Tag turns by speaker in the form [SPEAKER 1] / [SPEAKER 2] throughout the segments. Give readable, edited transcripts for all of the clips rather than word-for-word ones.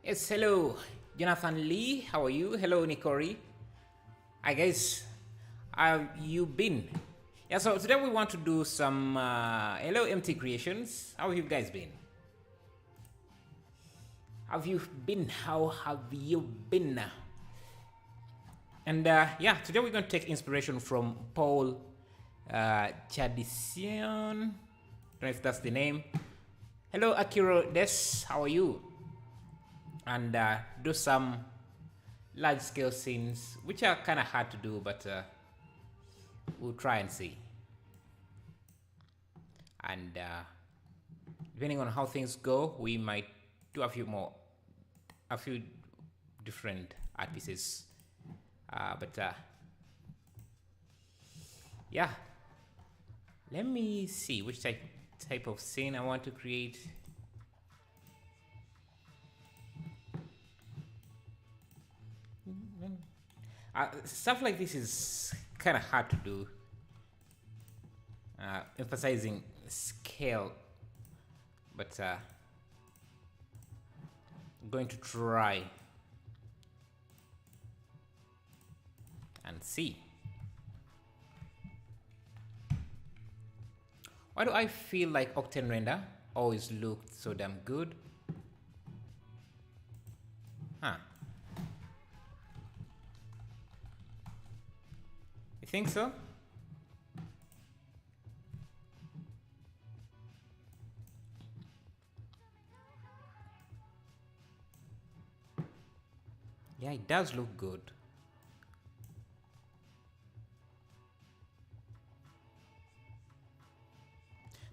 [SPEAKER 1] Yes, hello, Jonathan Lee. How are you? Hello, Nikori. Hi, guys. How have you been? Yeah, so today we want to do some hello MT creations. How have you guys been? Have you been? How have you been? And yeah, today we're going to take inspiration from Paul Chadisian. Don't know if that's the name. Hello, Akiro Des. How are you? And do some large scale scenes, which are kind of hard to do, but we'll try and see. And depending on how things go, we might do a few different art pieces. But yeah, let me see which type of scene I want to create. Stuff like this is kind of hard to do. Emphasizing scale, but I'm going to try and see. Why do I feel like Octane Render always looked so damn good? Huh. You think so? Yeah, it does look good.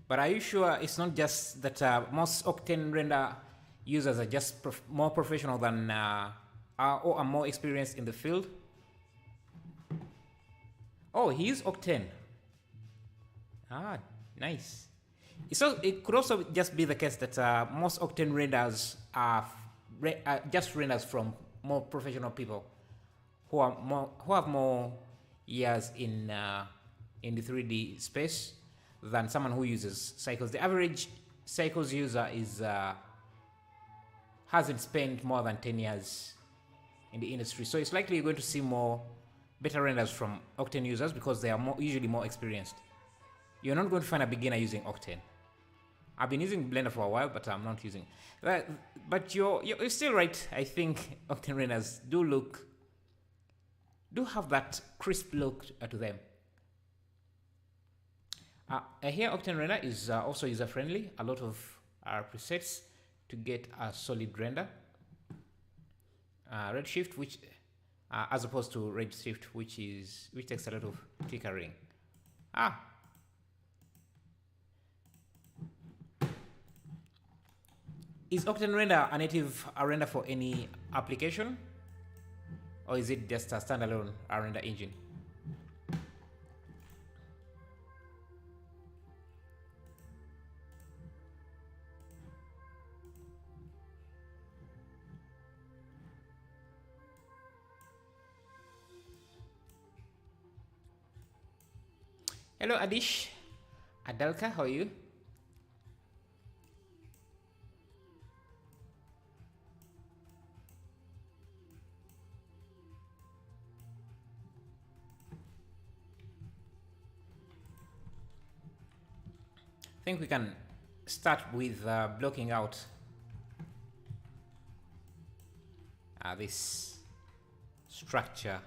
[SPEAKER 1] But are you sure it's not just that most Octane Render users are just more professional than or are more experienced in the field? Oh, he is Octane. Ah, nice. So it could also just be the case that most Octane renders are just renders from more professional people who have more years in the 3D space than someone who uses Cycles. The average Cycles user is hasn't spent more than 10 years in the industry, so it's likely you're going to see more better renders from Octane users because they are usually more experienced. You're not going to find a beginner using Octane. I've been using Blender for a while, but I'm not using. But you're still right. I think Octane renders do have that crisp look to them. Here, Octane Render is also user friendly. A lot of presets to get a solid render. Redshift, which as opposed to Redshift, which takes a lot of tinkering. Is Octane Render a native render for any application, or is it just a standalone render engine? Hello, Adish. Adalka, how are you? I think we can start with blocking out this structure.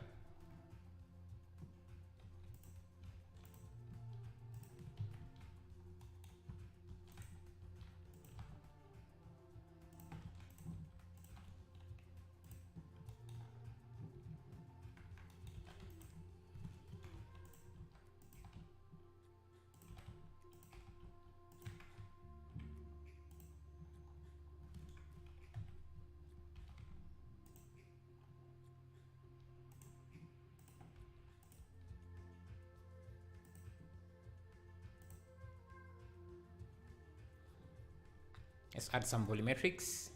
[SPEAKER 1] Let's add some volumetrics.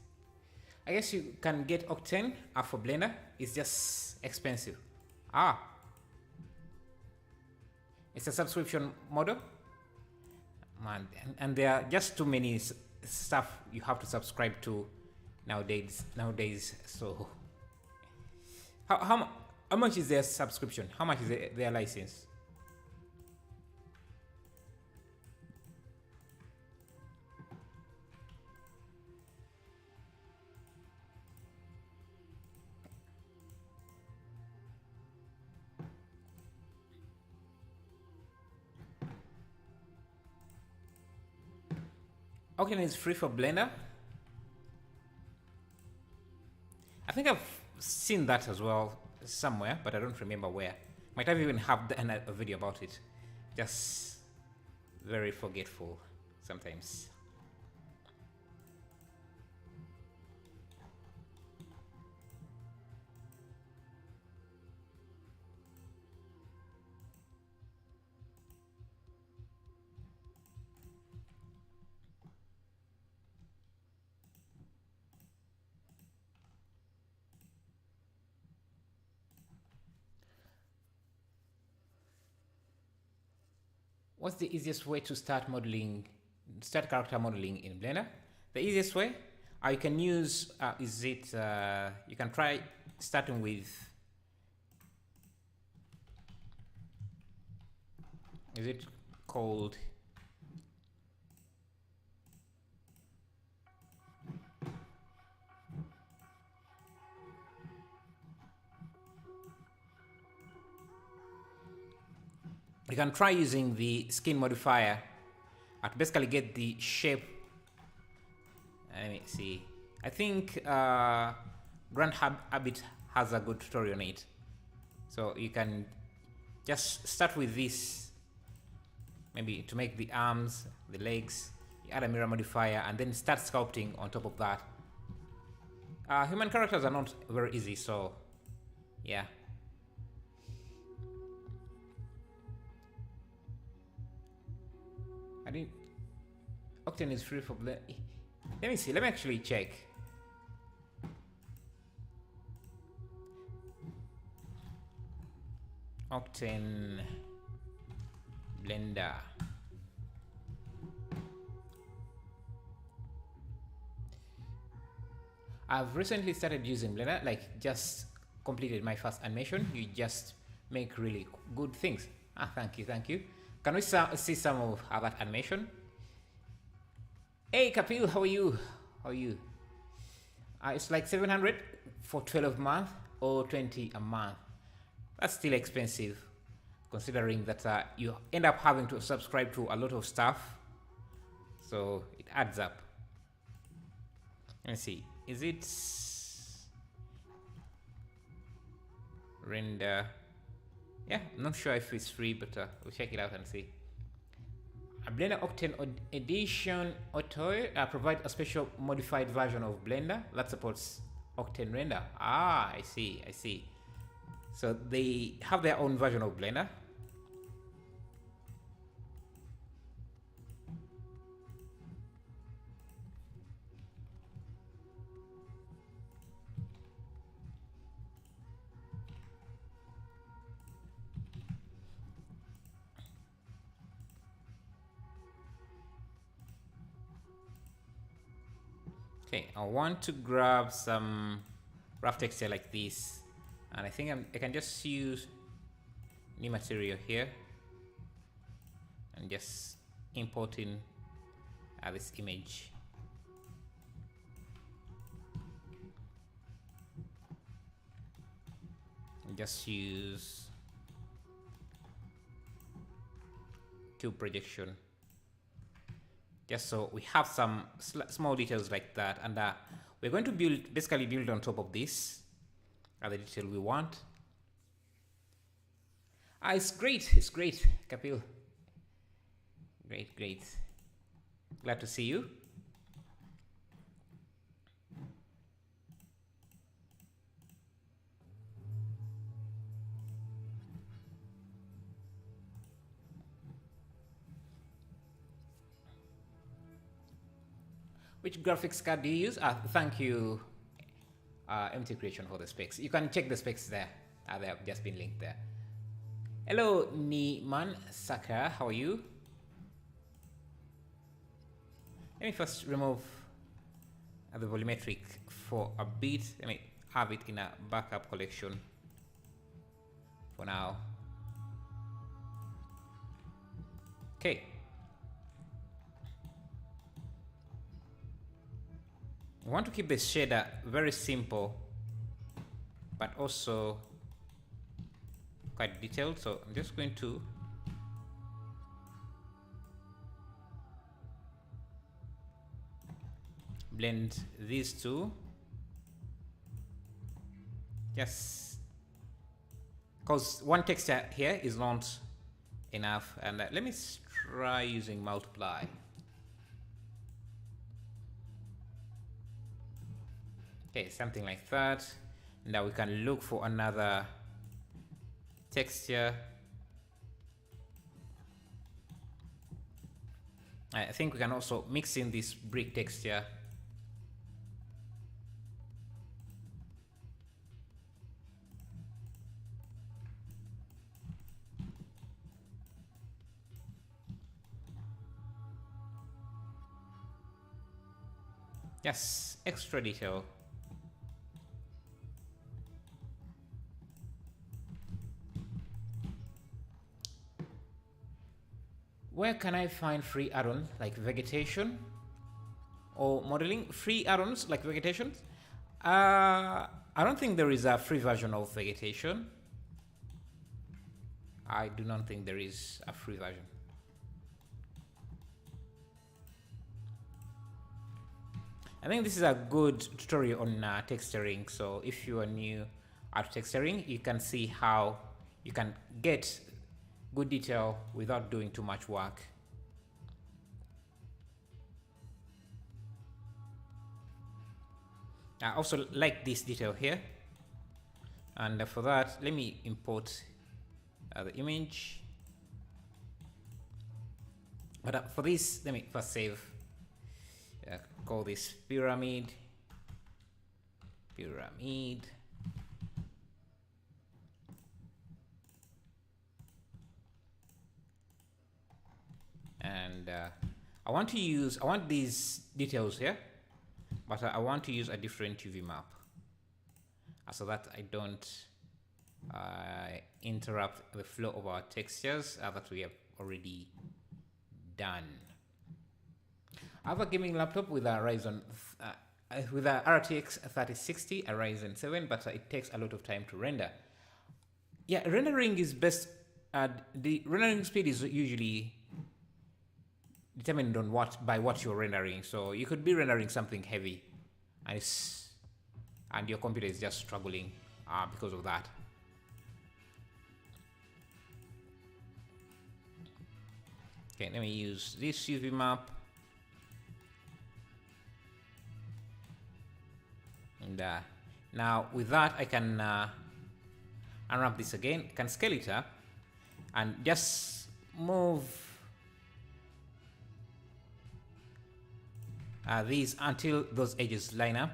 [SPEAKER 1] I guess you can get Octane for Blender. It's just expensive. It's a subscription model. Man, and there are just too many stuff you have to subscribe to nowadays. So how much is their subscription? How much is their license? Octane is free for Blender. I think I've seen that as well somewhere, but I don't remember where. Might have even have a video about it. Just very forgetful sometimes. What's the easiest way to start character modeling in Blender? The easiest way, you can use, you can try starting with, is it called, you can try using the skin modifier to basically get the shape. Let me see. I think Grand Habit has a good tutorial on it. So you can just start with this, maybe to make the arms, the legs, you add a mirror modifier, and then start sculpting on top of that. Human characters are not very easy, so yeah. I didn't. Octane is free for Blender. Let me see. Let me actually check. Octane Blender. I've recently started using Blender. Like, just completed my first animation. You just make really good things. Thank you, thank you. Can we see some of that animation? Hey Kapil, how are you? How are you? It's like 700 for 12 months or 20 a month. That's still expensive, considering that you end up having to subscribe to a lot of stuff. So it adds up. Let's see. Is it render? Yeah, I'm not sure if it's free, but we'll check it out and see. A Blender Octane Edition Auto provides a special modified version of Blender that supports Octane render. I see, I see. So they have their own version of Blender. Okay, I want to grab some rough texture like this, and I think I can just use new material here and just import in this image. And just use cube projection, just so we have some small details like that, and we're going to basically build on top of this the detail we want. It's great, Kapil. Great. Glad to see you. Which graphics card do you use? Thank you, MT Creation, for the specs. You can check the specs there. They have just been linked there. Hello, Niman Saka. How are you? Let me first remove the volumetric for a bit. Let me have it in a backup collection for now. Okay. I want to keep the shader very simple, but also quite detailed. So I'm just going to blend these two. Yes, because one texture here is not enough. And let me try using multiply. Okay, something like that. Now we can look for another texture. I think we can also mix in this brick texture. Yes, extra detail. Where can I find free add-ons like vegetation or modeling? Free add-ons like vegetation? I don't think there is a free version of vegetation. I do not think there is a free version. I think this is a good tutorial on texturing. So if you are new at texturing, you can see how you can get good detail without doing too much work. I also like this detail here. And for that, let me import the image. But for this, let me first save. Call this pyramid. And I want these details here, but I want to use a different UV map so that I don't interrupt the flow of our textures that we have already done. I have a gaming laptop with a Ryzen with a RTX 3060, a Ryzen 7, but it takes a lot of time to render. Yeah, rendering is best. The rendering speed is usually determined on by what you're rendering. So you could be rendering something heavy, and your computer is just struggling because of that. Okay, let me use this UV map. And now with that, I can unwrap this again. I can scale it up and just move these until those edges line up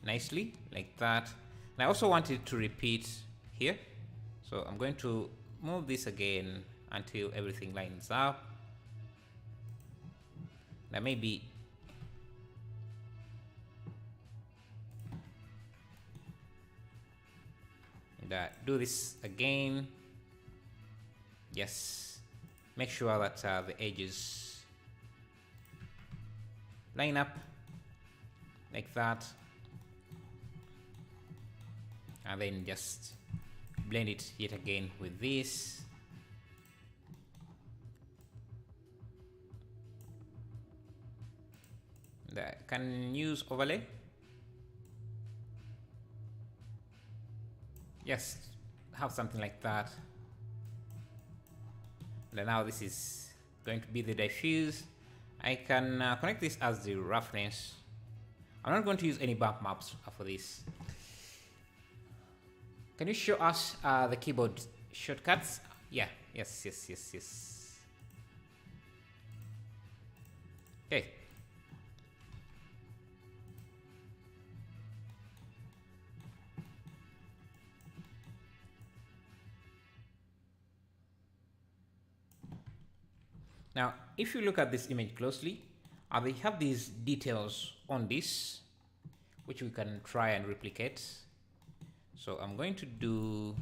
[SPEAKER 1] nicely like that. And I also want it to repeat here. So I'm going to move this again until everything lines up. Now maybe do this again. Yes, make sure that the edges line up like that, and then just blend it yet again with this. That can use overlay. Yes, have something like that. And now this is going to be the diffuse. I can connect this as the reference. I'm not going to use any bump maps for this. Can you show us the keyboard shortcuts? Yeah, yes. Okay. Now, if you look at this image closely, They have these details on this, which we can try and replicate. So I'm going to do,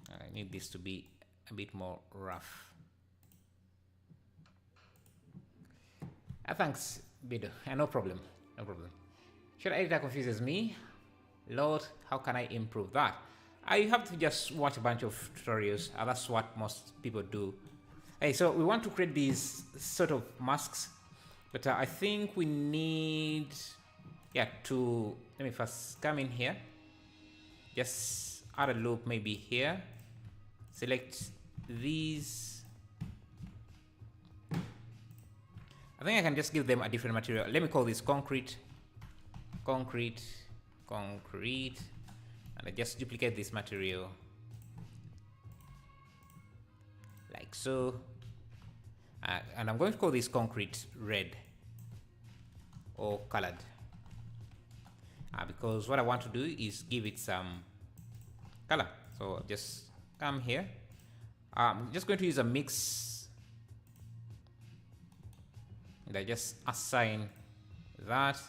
[SPEAKER 1] I need this to be a bit more rough. Thanks, Bido. No problem. No problem. Should editor confuses me? Lord, how can I improve that? You have to just watch a bunch of tutorials. That's what most people do. Hey, so we want to create these sort of masks, but I think we need, yeah, to, let me first come in here. Just add a loop maybe here. Select these. I think I can just give them a different material. Let me call this concrete, concrete, concrete, and I just duplicate this material like so. And I'm going to call this concrete red or colored because what I want to do is give it some color. So I'll just come here. I'm just going to use a mix. And I just assign that,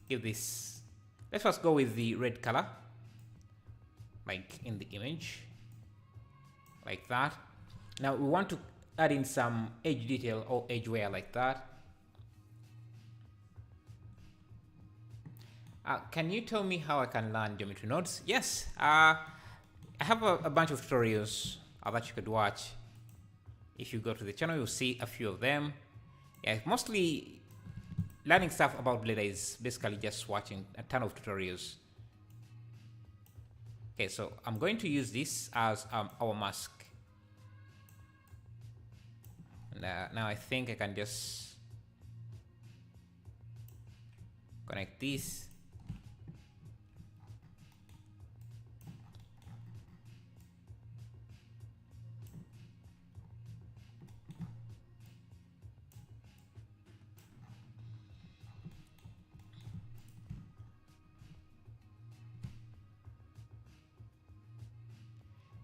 [SPEAKER 1] give this, let's first go with the red color, like in the image, like that. Now we want to add in some edge detail or edge wear like that. Can you tell me how I can learn geometry nodes? Yes, I have a bunch of tutorials that you could watch. If you go to the channel, you'll see a few of them. Yeah, mostly learning stuff about Blender is basically just watching a ton of tutorials. Okay, so I'm going to use this as our mask. And now I think I can just connect this.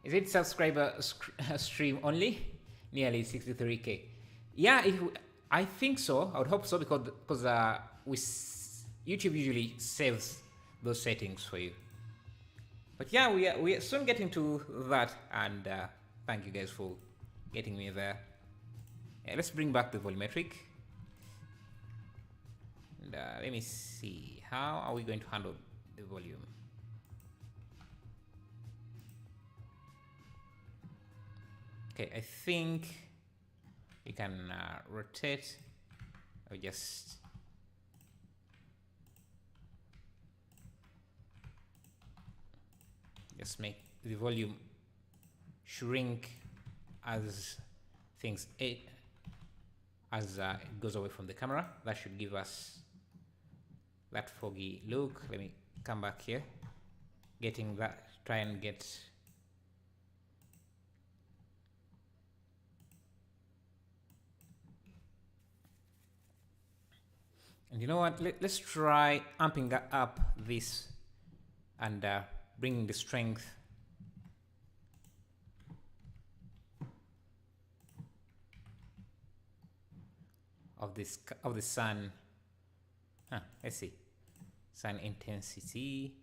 [SPEAKER 1] Is it subscriber stream only? Nearly 63K. Yeah, I think so. I would hope so because YouTube usually saves those settings for you. But yeah, we are soon getting to that, and thank you guys for getting me there. Yeah, let's bring back the volumetric. And, let me see, how are we going to handle the volume? Okay, I think we can rotate or just make the volume shrink as things it goes away from the camera. That should give us that foggy look. Let me come back here, getting that, try and get and you know what, let's try amping up this and bringing the strength of the sun. Let's see, sun intensity.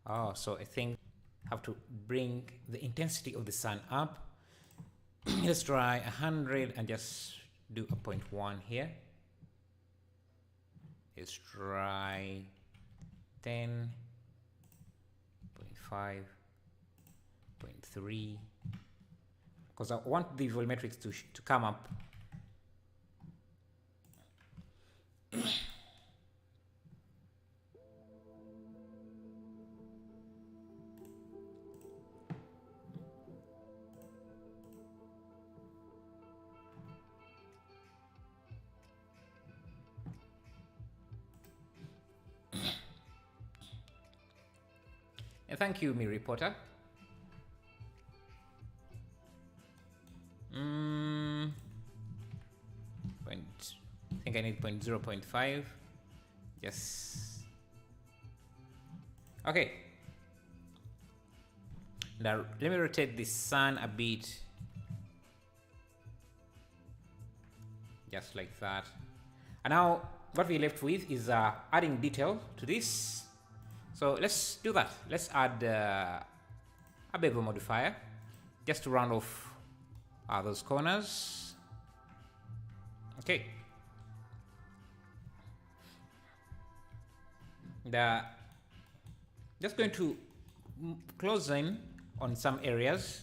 [SPEAKER 1] Oh, so I think I have to bring the intensity of the sun up. Let's try 100 and just do a 0.1 here. Let's try 10, 0.5, 0.3, because I want the volumetrics to come up. And thank you, Miri Potter. I think I need 0.5. Yes. Okay. Now let me rotate the sun a bit. just like that. And now what we're left with is adding detail to this. So let's do that. Let's add a bevel modifier just to round off those corners. Okay. Just going to close in on some areas.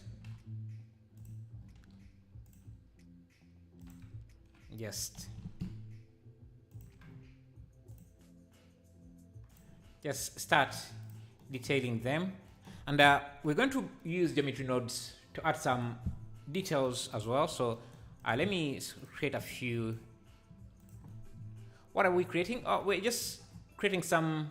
[SPEAKER 1] Just start detailing them, and we're going to use geometry nodes to add some details as well. So let me create a few. What are we creating? Oh, we're just creating some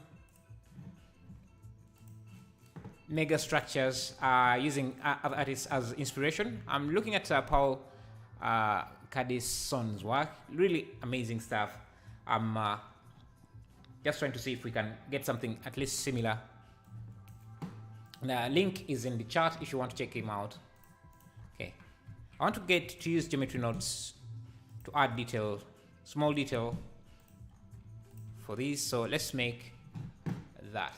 [SPEAKER 1] mega structures using other artists as inspiration. I'm looking at Paul Cadison's work. Really amazing stuff. I'm just trying to see if we can get something at least similar. The link is in the chat if you want to check him out. Okay, I want to use geometry nodes to add detail, small detail for these. So let's make that.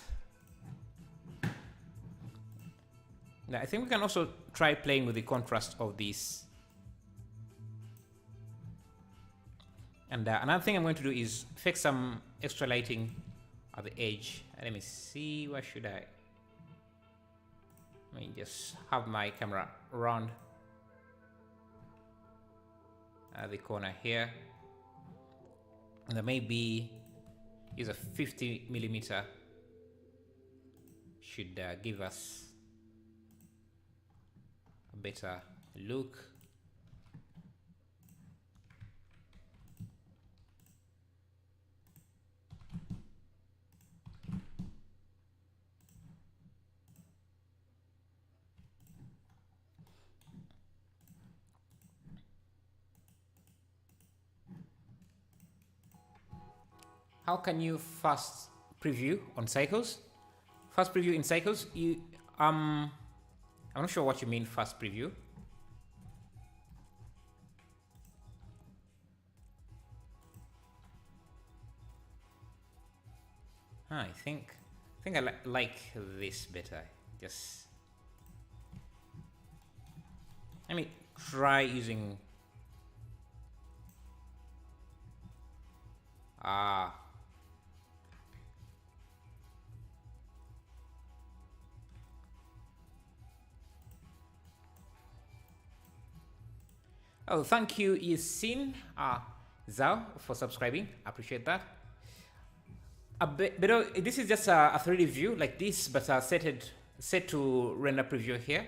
[SPEAKER 1] Now I think we can also try playing with the contrast of these. And another thing I'm going to do is fix some extra lighting at the edge. Let me see, where should I? Let me just have my camera around the corner here. And there may be, use a 50mm, should give us a better look. How can you fast preview on Cycles? Fast preview in Cycles, I'm not sure what you mean fast preview. I think I like this better. Just let me try using oh, thank you, Yasin Zhao, for subscribing. I appreciate that. But this is just a 3D view like this, but set to render preview here.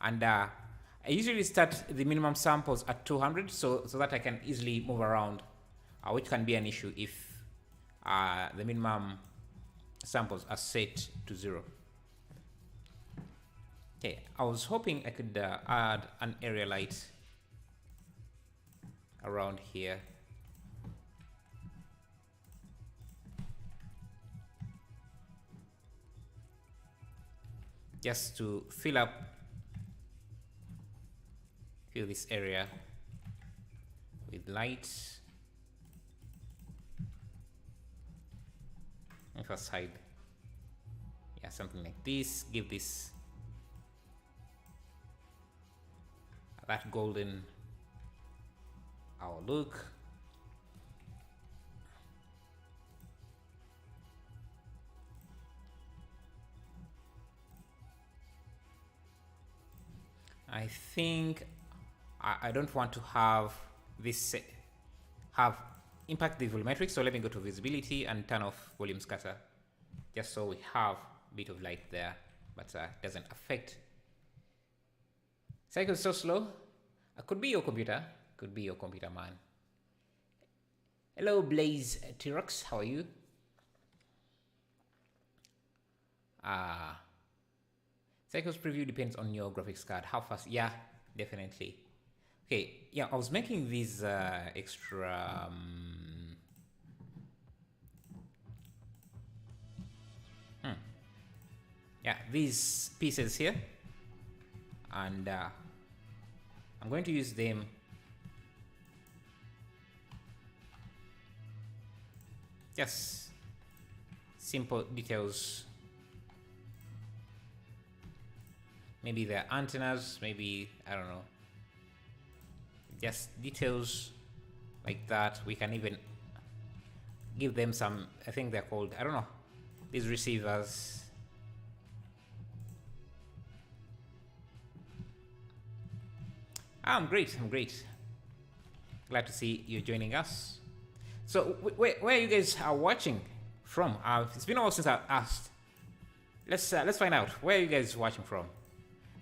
[SPEAKER 1] And I usually start the minimum samples at 200, so that I can easily move around, which can be an issue if the minimum samples are set to 0. Okay, I was hoping I could add an area light around here. Just to fill this area with light. And for side, yeah, something like this. Give this that golden look. I think I don't want to have this impact the volumetric, so let me go to visibility and turn off volume scatter, just so we have a bit of light there, but doesn't affect. Cycle is so slow. Could be your computer. Could be your computer, man. Hello, Blaze T-Rex. How are you? Cycles preview depends on your graphics card. How fast? Yeah, definitely. Okay, yeah, I was making these extra yeah, these pieces here, and I'm going to use them Just simple details. Maybe the antennas, maybe, I don't know. Just details like that. We can even give them some, I think they're called, I don't know, these receivers. I'm great. Glad to see you joining us. So where you guys are watching from? It's been a while since I asked. Let's find out where you guys watching from,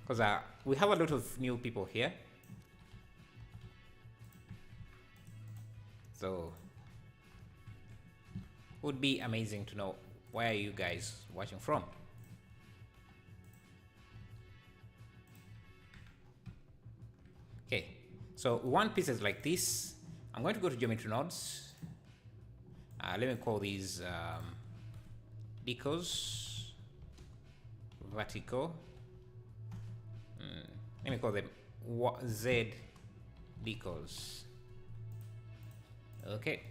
[SPEAKER 1] because we have a lot of new people here. So it would be amazing to know where you guys watching from. Okay, so we want pieces like this. I'm going to go to geometry nodes. Let me call these decos vertical. Let me call them Z decos. Okay.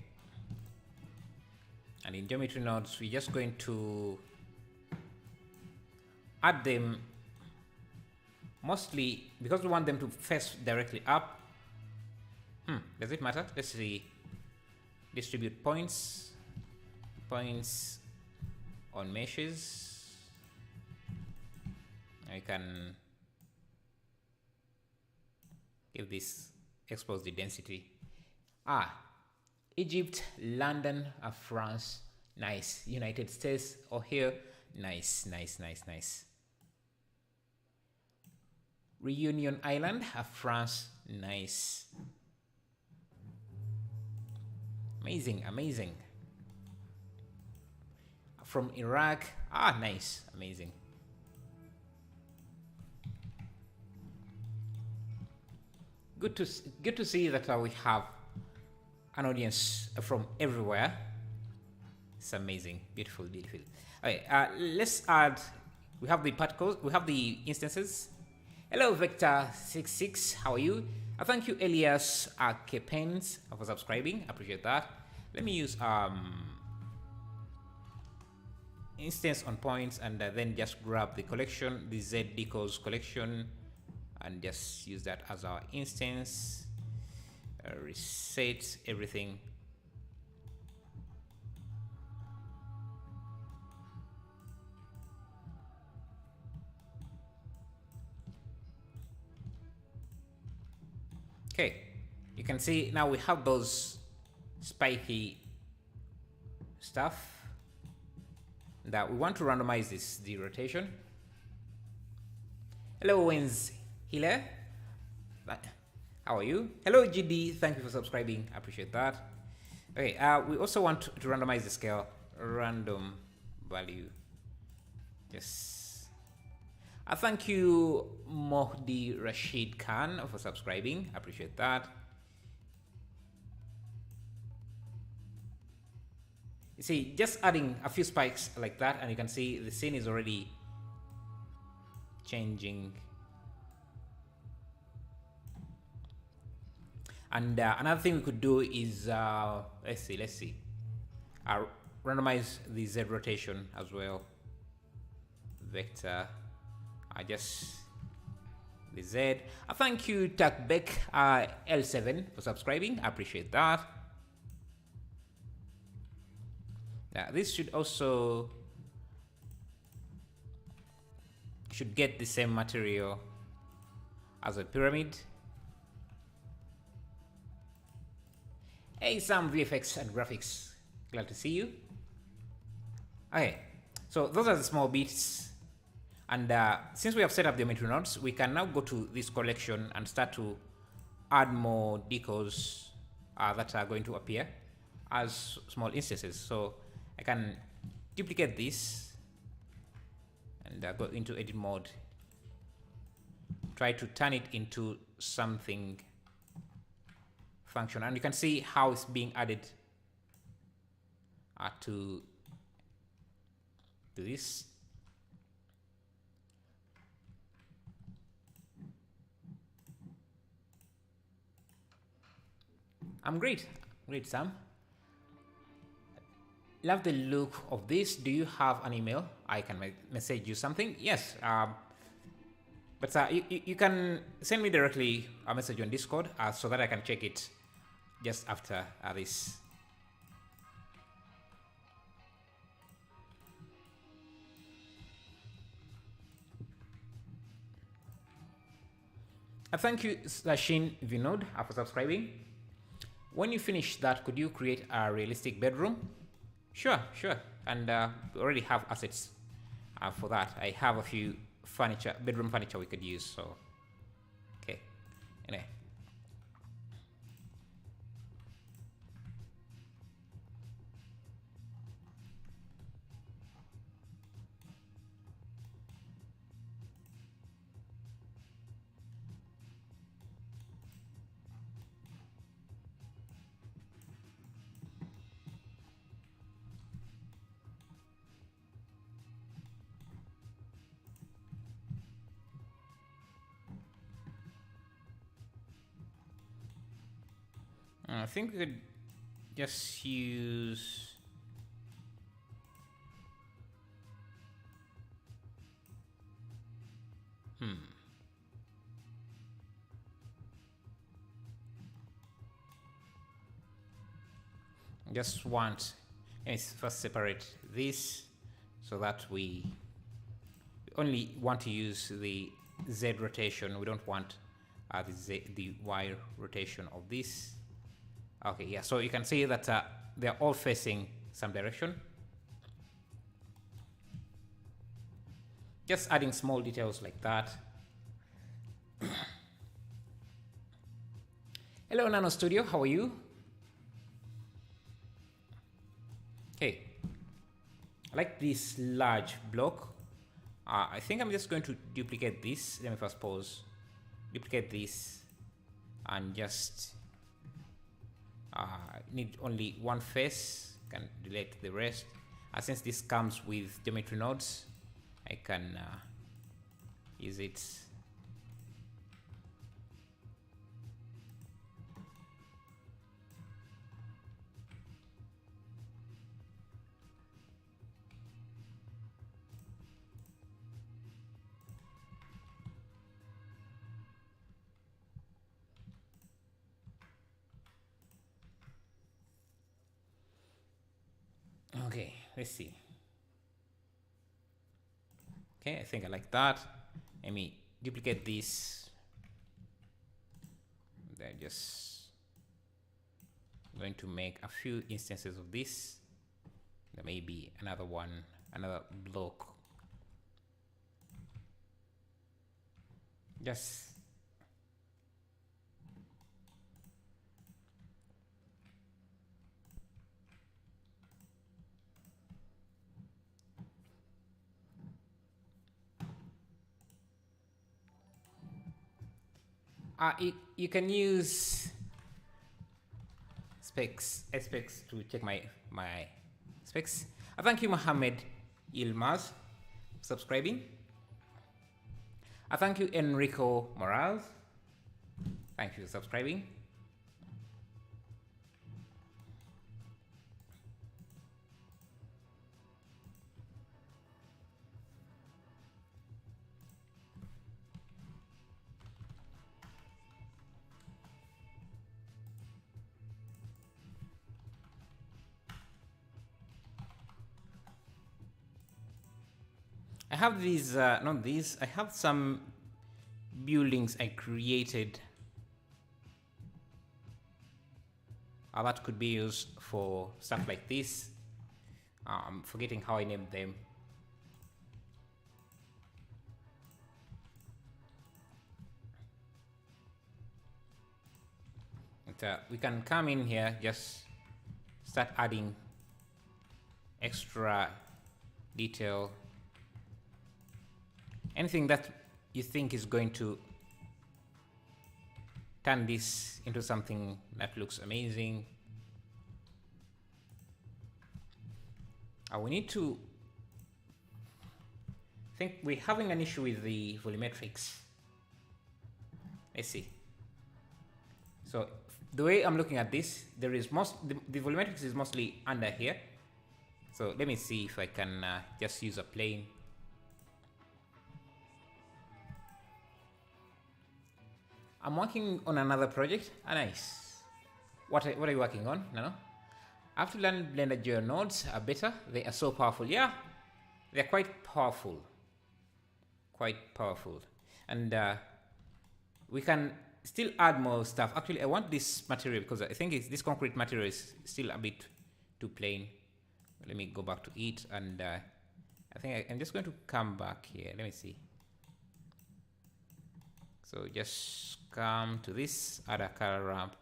[SPEAKER 1] And in geometry nodes, we're just going to add them mostly because we want them to face directly up. Does it matter? Let's see. Distribute points on meshes. I can give this, expose the density. Egypt, London, France, nice. United States, Ohio, nice. Reunion Island, France, nice. Amazing. From Iraq, nice, amazing. Good to see that we have an audience from everywhere. It's amazing, beautiful. Okay, let's add. We have the particles. We have the instances. Hello, Vector66. How are you? Thank you, Elias Kepens, for subscribing. Appreciate that. Let me use instance on points, and then just grab the collection, the Z decos collection, and just use that as our instance. Reset everything. Okay, you can see now we have those spiky stuff that we want to randomize the rotation. Hello, Wins Healer. How are you? Hello, GD. Thank you for subscribing. I appreciate that. Okay, we also want to randomize the scale. Random value. Yes. Thank you, Mohdi Rashid Khan, for subscribing. I appreciate that. You see, just adding a few spikes like that, and you can see the scene is already changing. And another thing we could do is, let's see, randomize the Z rotation as well. Vector, the Z. Thank you, Takbek L7 for subscribing. I appreciate that. This should also get the same material as a pyramid. Hey, Sam VFX and graphics. Glad to see you. Okay, so those are the small bits. And since we have set up the geometry nodes, we can now go to this collection and start to add more decos that are going to appear as small instances. So I can duplicate this and go into edit mode. Try to turn it into something function, and you can see how it's being added to this. I'm great, Sam. love the look of this. Do you have an email? I can message you something. Yes. But you can send me directly a message on Discord so that I can check it just after this. Thank you, Slashin Vinod, for subscribing. When you finish that, could you create a realistic bedroom? Sure. And we already have assets for that. I have a few bedroom furniture we could use. So, okay. Anyway. I think we could just use... Just want... Let's first separate this so that we only want to use the Z rotation. We don't want the Y rotation of this. Okay, yeah, so you can see that they're all facing some direction. Just adding small details like that. Hello, Nano Studio, how are you? Okay, I like this large block. I think I'm just going to duplicate this. Let me first pause. Duplicate this and just need only one face. Can delete the rest. Since this comes with geometry nodes, I can use it. Okay, let's see. Okay, I think I like that. Let me duplicate this. They're just going to make a few instances of this. There may be another one, another block. Just you can use specs to check my specs. Thank you, Mohammed Ilmaz, subscribing. Thank you, Enrico Morales. Thank you for subscribing. I have these, not these, I have some buildings I created that could be used for stuff like this. I'm forgetting how I named them. But, we can come in here, just start adding extra detail. Anything that you think is going to turn this into something that looks amazing. We need to think we're having an issue with the volumetrics. Let's see. So the way I'm looking at this, there is the volumetrics is mostly under here. So let me see if I can just use a plane. I'm working on another project. Ah, nice. What are you working on? No. I have to learn Blender geonodes better. They are so powerful. Yeah, they're quite powerful. Quite powerful. And we can still add more stuff. Actually, I want this material because I think this concrete material is still a bit too plain. Let me go back to it, and I think I'm just going to come back here. Let me see. So just come to this, add a color ramp,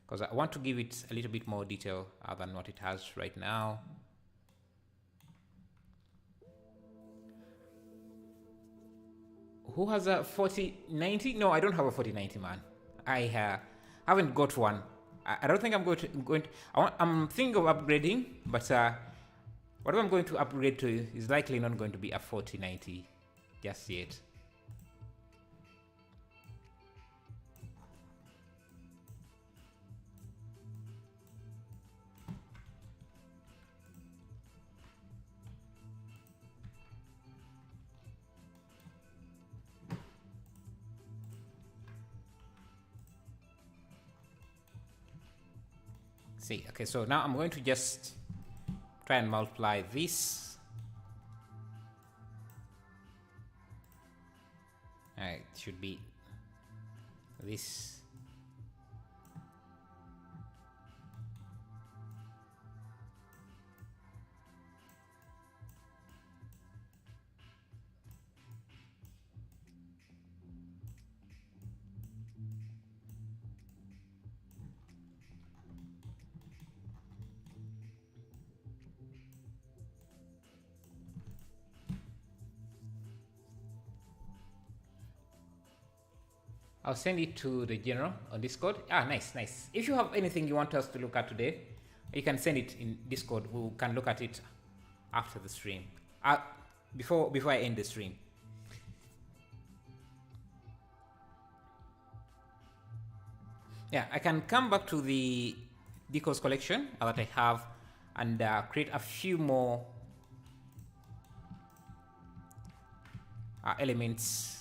[SPEAKER 1] because I want to give it a little bit more detail than what it has right now. Who has a 4090? No, I don't have a 4090, man. I haven't got one. I don't think I'm going to. I'm thinking of upgrading, but whatever I'm going to upgrade to is likely not going to be a 4090 just yet. See, okay, so now I'm going to just try and multiply this. It should be this. I'll send it to the general on Discord. Ah, nice. If you have anything you want us to look at today, you can send it in Discord. We can look at it after the stream. Before I end the stream. Yeah, I can come back to the decos collection that I have and create a few more elements.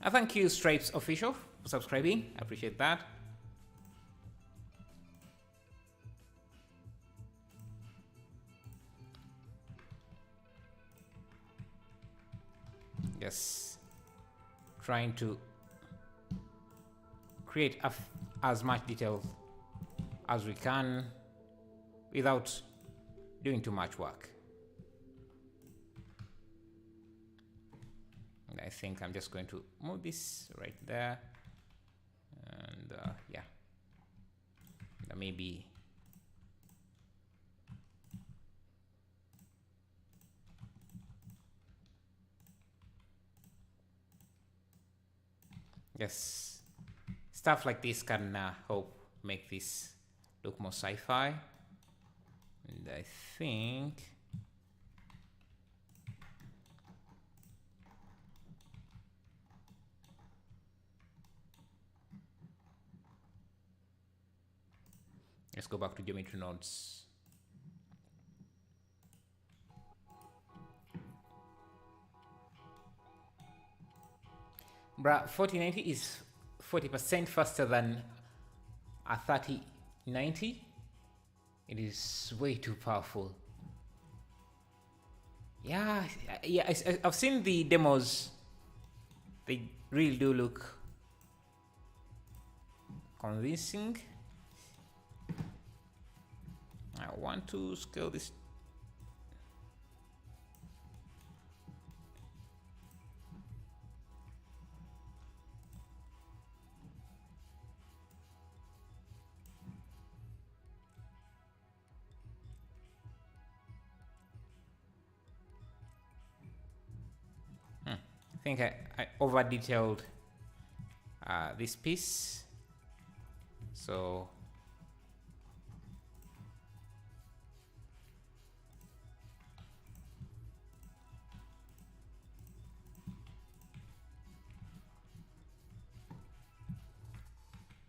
[SPEAKER 1] Thank you, Stripes Official, for subscribing. I appreciate that. Yes. Trying to create as much detail as we can without doing too much work. I think I'm just going to move this right there, and yeah, maybe yes, stuff like this can help make this look more sci-fi, and I think let's go back to geometry nodes. Bruh, 4090 is 40% faster than a 3090. It is way too powerful. Yeah, I've seen the demos. They really do look convincing. I want to scale this. I think I over detailed this piece, so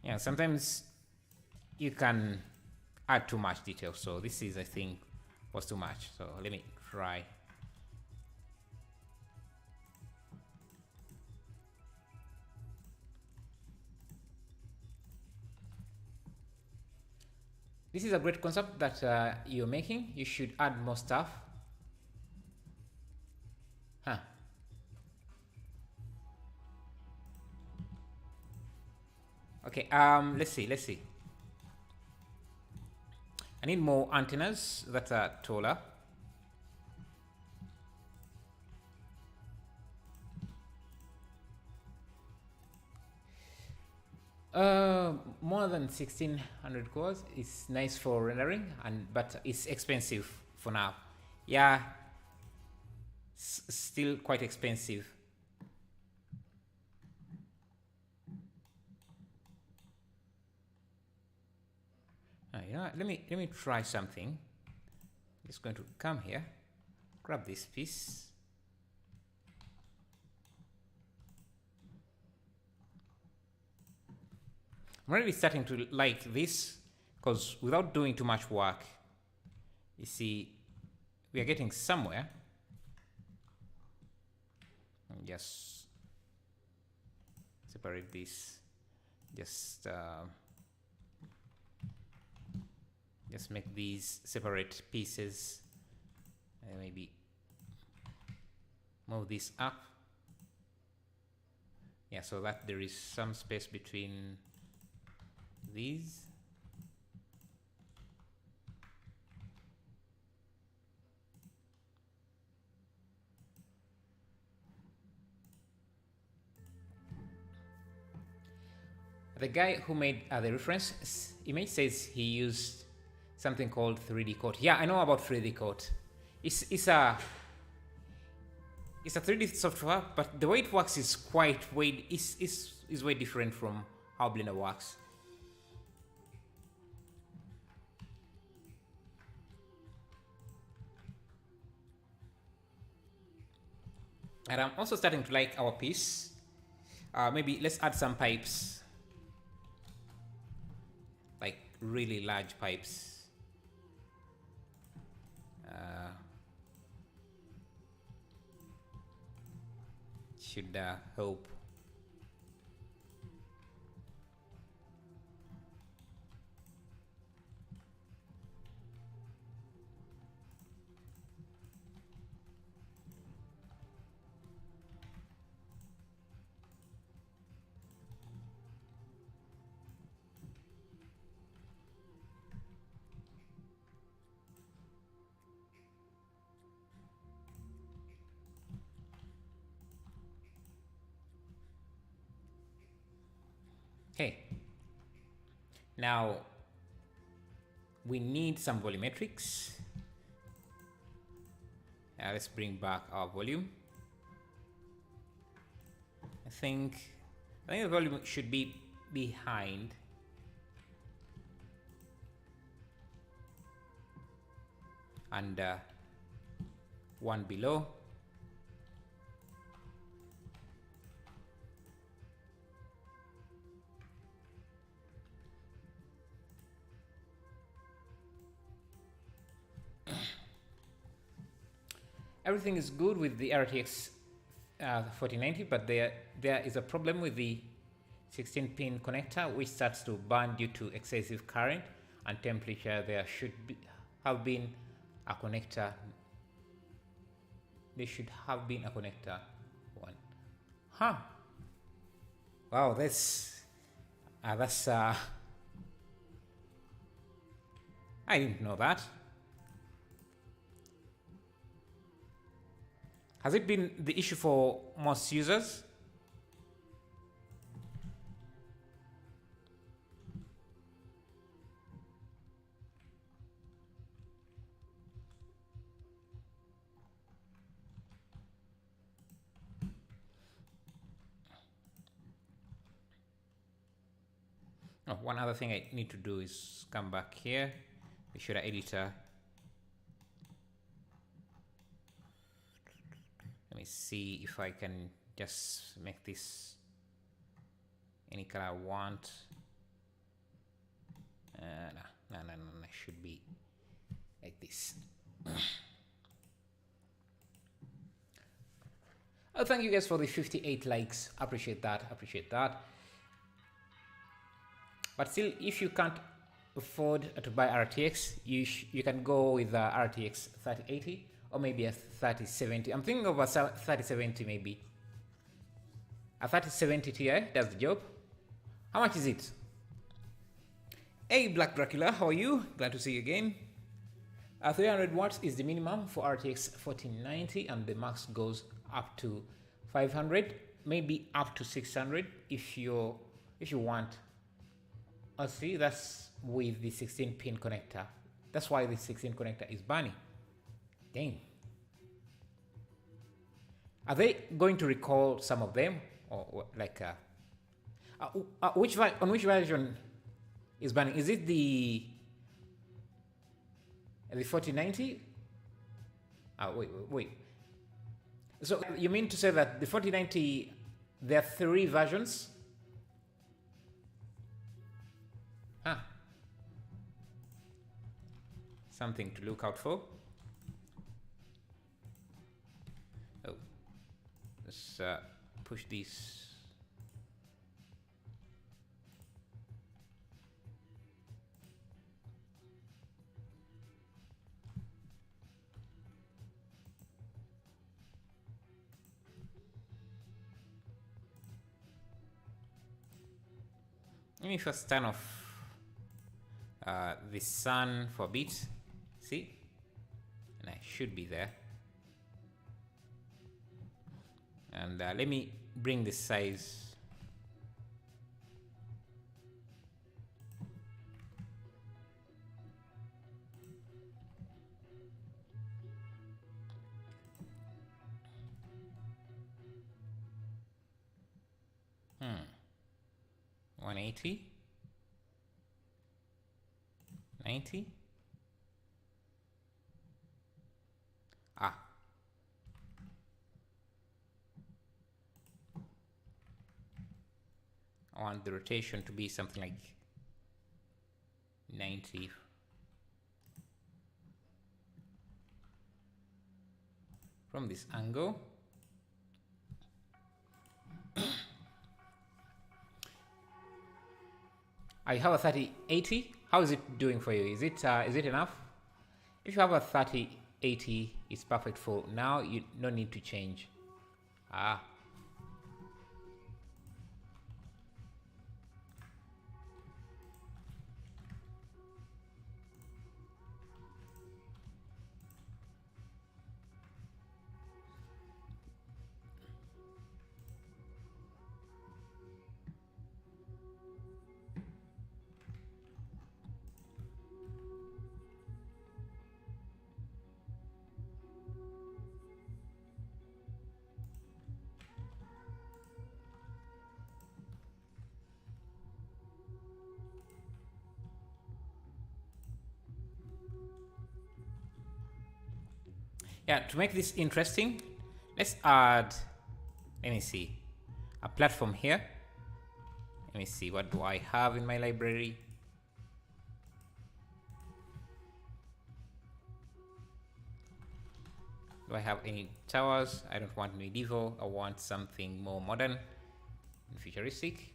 [SPEAKER 1] Yeah, sometimes you can add too much detail. So this is, I think, was too much. So let me try. This is a great concept that you're making. You should add more stuff. Huh. Okay, let's see. I need more antennas that are taller. More than 1600 cores is nice for rendering, but it's expensive for now. Yeah, still quite expensive. Yeah, let me try something. Just going to come here, grab this piece. I'm already starting to like this because without doing too much work, you see, we are getting somewhere. Just separate this. Just make these separate pieces, and maybe move this up. Yeah, so that there is some space between these. The guy who made the reference image says he used something called 3D Coat. Yeah, I know about 3D Coat. It's a 3D software, but the way it works is is way different from how Blender works. And I'm also starting to like our piece. Maybe let's add some pipes, like really large pipes. Should help. Okay. Now we need some volumetrics. Let's bring back our volume. I think the volume should be behind. And one below. Everything is good with the RTX 4090, but there is a problem with the 16-pin connector, which starts to burn due to excessive current and temperature. There should have been a connector. There should have been a connector one. Huh. Wow, that's I didn't know that. Has it been the issue for most users? Oh, one other thing I need to do is come back here, the shader editor. Let me see if I can just make this any color I want. should be like this. Oh, thank you guys for the 58 likes. Appreciate that. Appreciate that. But still, if you can't afford to buy RTX, you can go with the RTX 3080 or maybe a 3070. I'm thinking of a 3070 maybe. A 3070 Ti does the job. How much is it? Hey, Black Dracula, how are you? Glad to see you again. 300 watts is the minimum for RTX 4090, and the max goes up to 500, maybe up to 600 if you want. Oh, see, that's with the 16-pin connector. That's why the 16 connector is burning. Dang. Are they going to recall some of them, or like which version is burning? Is it the 4090? Wait. So you mean to say that the 4090, there are 3 versions? Something to look out for. Oh, let's push these. Let me first turn off the sun for a bit. See? And I should be there. And let me bring the size. Hmm. 180. 90. I want the rotation to be something like 90. From this angle. I have a 3080. How is it doing for you? Is it enough? If you have a 3080, it's perfect for now. You no need to change. Yeah, to make this interesting, let's add, let me see, a platform here. Let me see, what do I have in my library? Do I have any towers? I don't want medieval. I want something more modern and futuristic.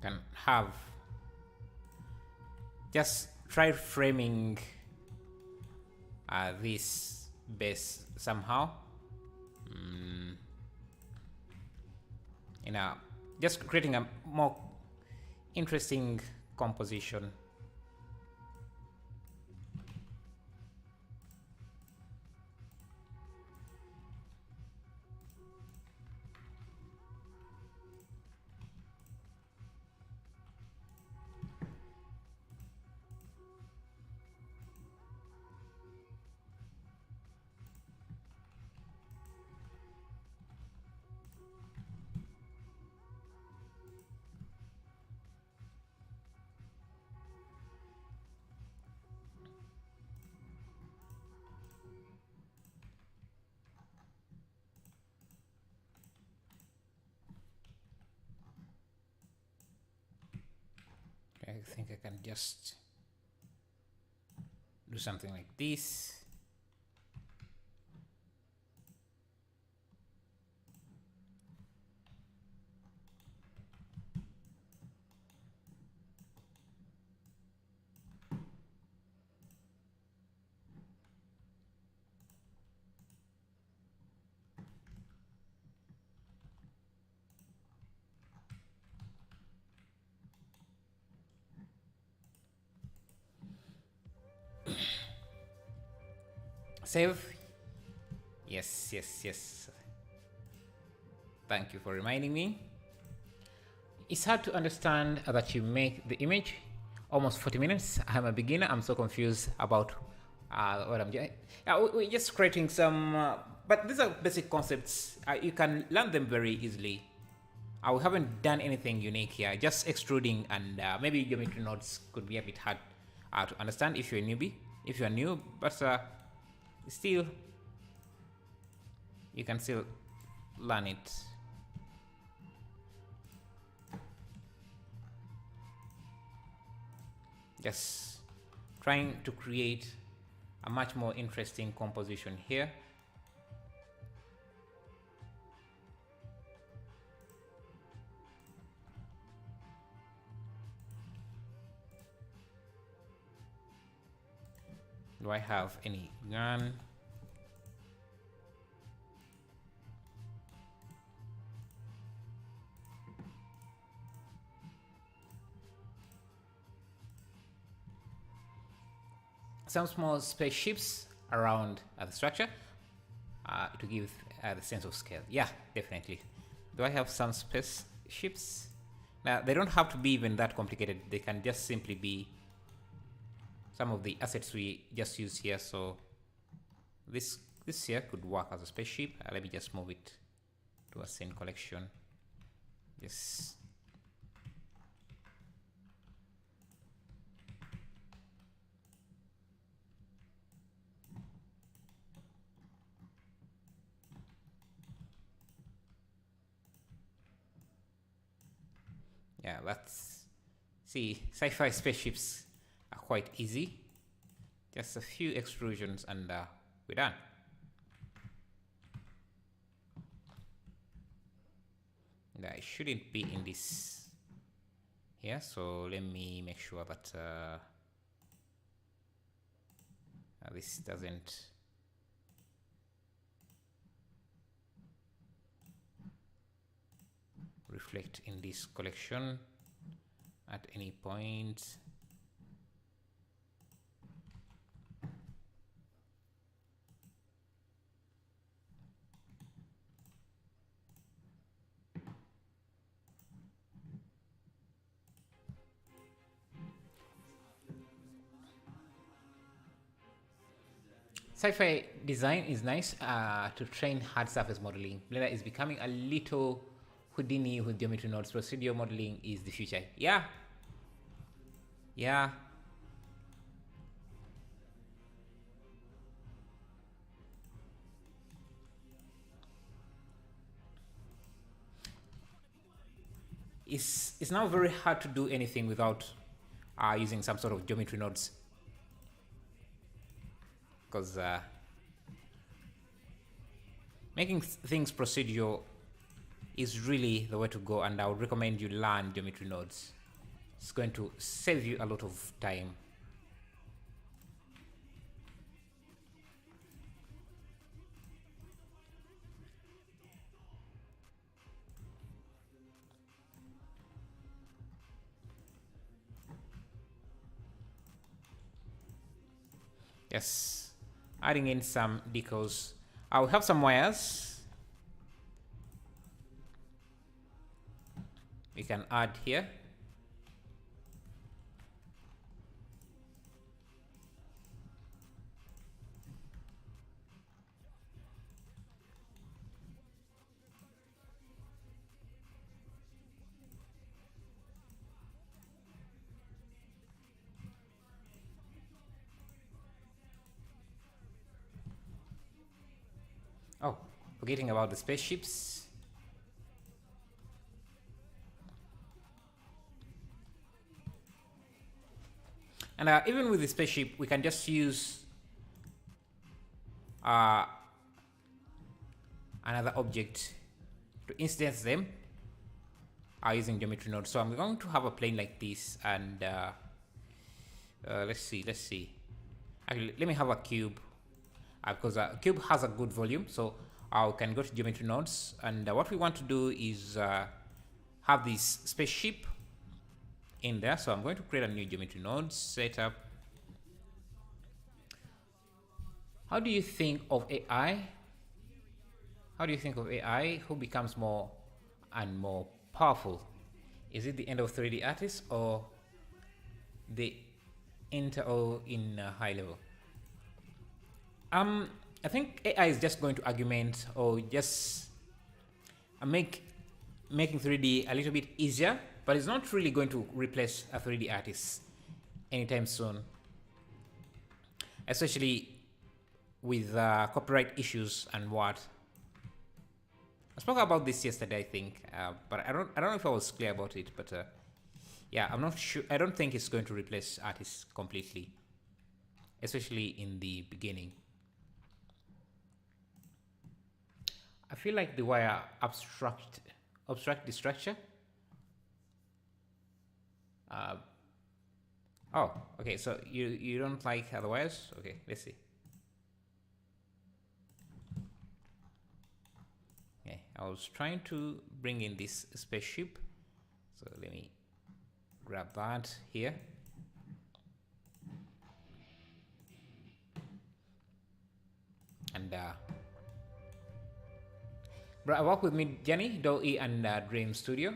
[SPEAKER 1] Can have just try framing this base somehow, just creating a more interesting composition. I think I can just do something like this. Save. Yes, yes, yes. Thank you for reminding me. It's hard to understand that you make the image almost 40 minutes. I'm a beginner. I'm so confused about what I'm doing. We're just creating some, but these are basic concepts. You can learn them very easily. We haven't done anything unique here, just extruding, and maybe geometry nodes could be a bit hard to understand if you're a newbie. If you're new, but still, you can still learn it. Just trying to create a much more interesting composition here. Do I have any gun? Some small spaceships around the structure to give the sense of scale. Yeah, definitely. Do I have some spaceships? Now, they don't have to be even that complicated. They can just simply be some of the assets we just used here. So this here could work as a spaceship. Let me just move it to a scene collection. Yes. Yeah, let's see. Sci-fi spaceships are quite easy. Just a few extrusions and we're done. And I shouldn't be in this here, so let me make sure that this doesn't reflect in this collection at any point. Sci-fi design is nice to train hard surface modeling. Blender is becoming a little Houdini with geometry nodes. Procedural modeling is the future. Yeah. Yeah. It's now very hard to do anything without using some sort of geometry nodes, because making things procedural is really the way to go, and I would recommend you learn geometry nodes. It's going to save you a lot of time. Yes, adding in some decals. I'll have some wires we can add here. Oh, forgetting about the spaceships. And even with the spaceship, we can just use another object to instance them using geometry node. So I'm going to have a plane like this, and let's see. Actually, let me have a cube, because a cube has a good volume. So we can go to geometry nodes, and what we want to do is have this spaceship in there. So I'm going to create a new geometry node, setup. How do you think of AI? How do you think of AI? Who becomes more and more powerful? Is it the end of 3D artists or the enter in high level? I think AI is just going to augment or just making 3D a little bit easier, but it's not really going to replace a 3D artist anytime soon, especially with copyright issues and what. I spoke about this yesterday, I think, but I don't know if I was clear about it. But yeah, I'm not sure. I don't think it's going to replace artists completely, especially in the beginning. I feel like the wire obstruct the structure. Oh, okay. So you don't like other wires? Okay, let's see. Okay, I was trying to bring in this spaceship, so let me grab that here. And but I work with Midjourney, DALL-E, and Dream Studio,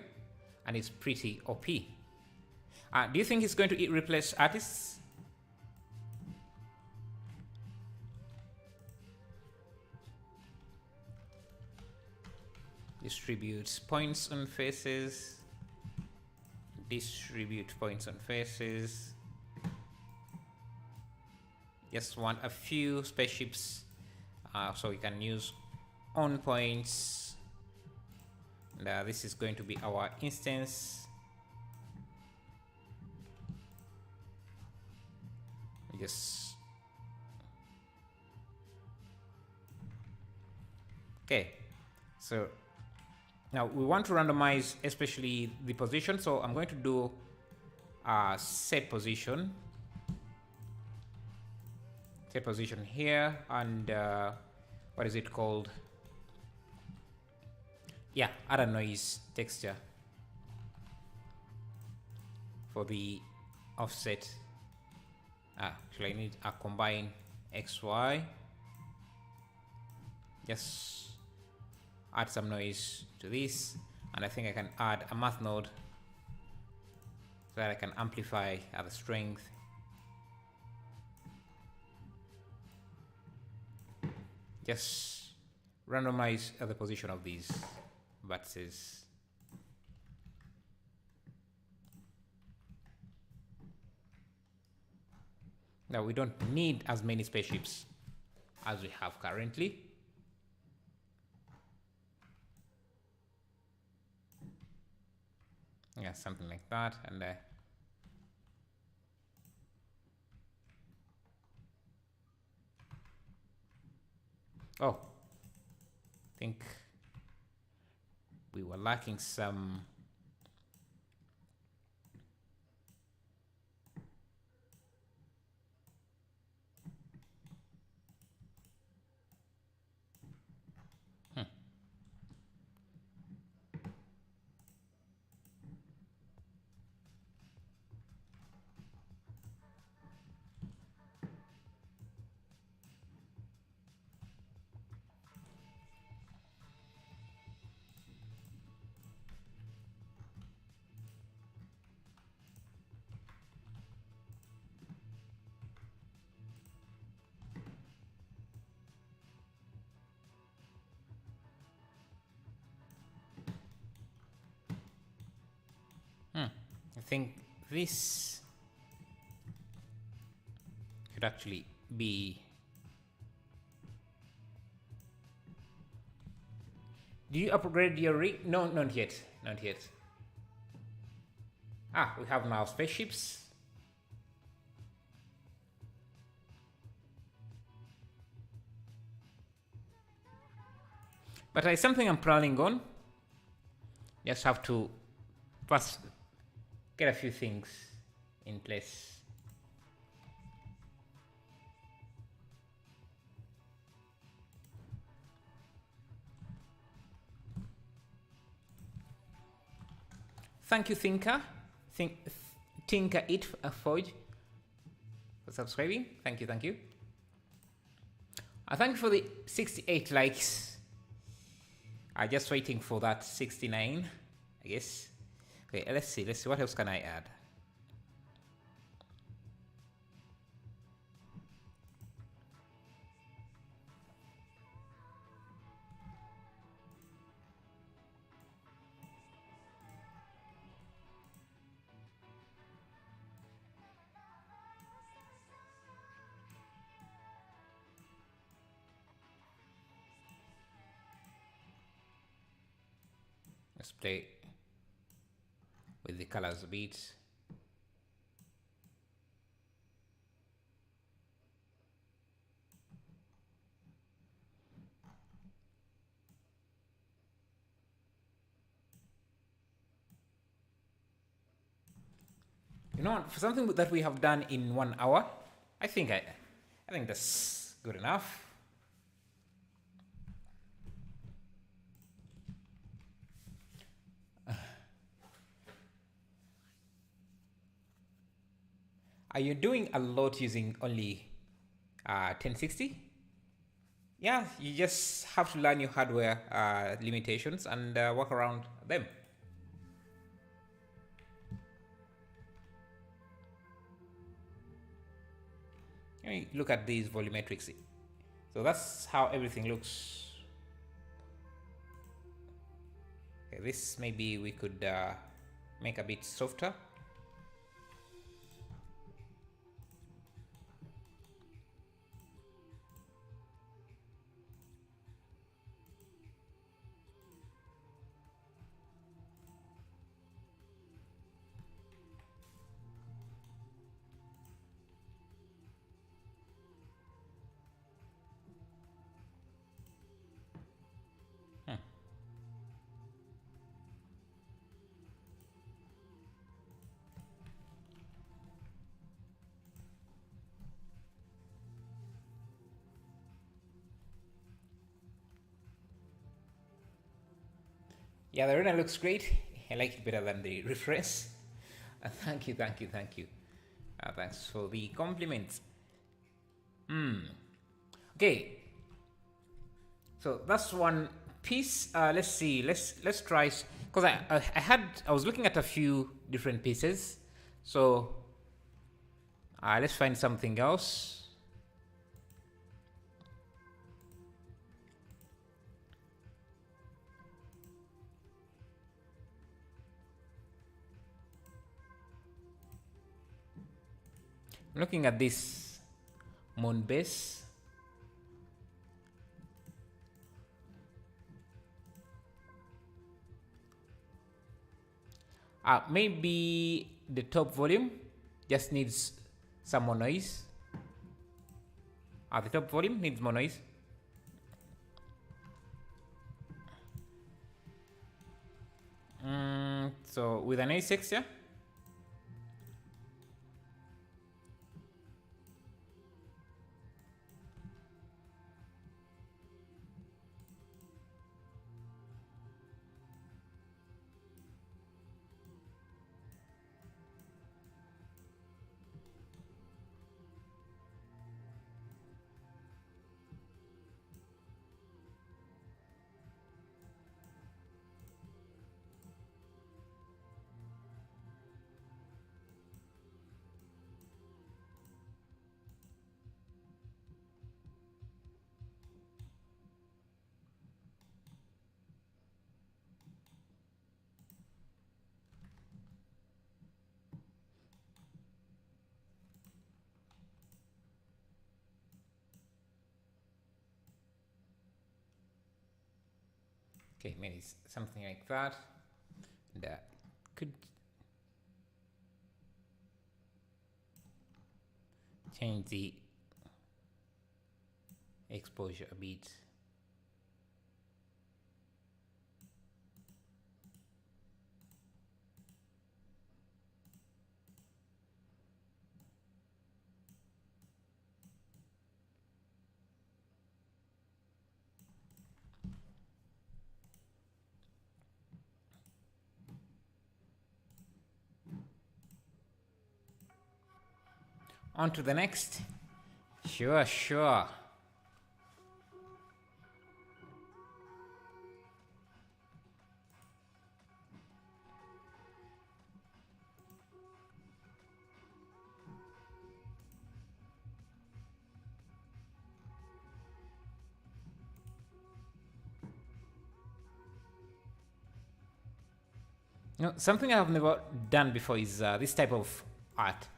[SPEAKER 1] and it's pretty OP. Do you think it's going to replace artists? Distribute points on faces. Distribute points on faces. Just want a few spaceships, so we can use on points. And this is going to be our instance. Yes. Okay. So now we want to randomize especially the position. So I'm going to do set position. Set position here, and what is it called? Yeah, add a noise texture for the offset. Actually, I need a combine XY. Just add some noise to this, and I think I can add a math node so that I can amplify the strength. Just randomize the position of these vertices. Now we don't need as many spaceships as we have currently. Yeah, something like that. And oh, I think we were lacking some. I think this could actually be. Do you upgrade your rig? No, not yet. Not yet. We have now spaceships. But it's something I'm planning on. Just have to first get a few things in place. Thank you, Tinker It Forge, for subscribing. Thank you, thank you. Thank you for the 68 likes. I'm just waiting for that 69, I guess. Okay, let's see. What else can I add? Let's play with the colors a bit. You know, for something that we have done in 1 hour, I think that's good enough. Are you doing a lot using only 1060? Yeah, you just have to learn your hardware limitations and work around them. Look at these volumetrics. So that's how everything looks. Okay, this maybe we could make a bit softer. Yeah, the render looks great. I like it better than the reference. Thank you. Thanks for the compliments. Okay. So that's one piece. Let's see. Let's try, because I was looking at a few different pieces. So let's find something else. I'm looking at this moon base. Maybe the top volume just needs some more noise. The top volume needs more noise. So with an A6, yeah. Okay, maybe something like that. That could change the exposure a bit. On to the next. Sure, sure. No, something I've never done before is this type of art.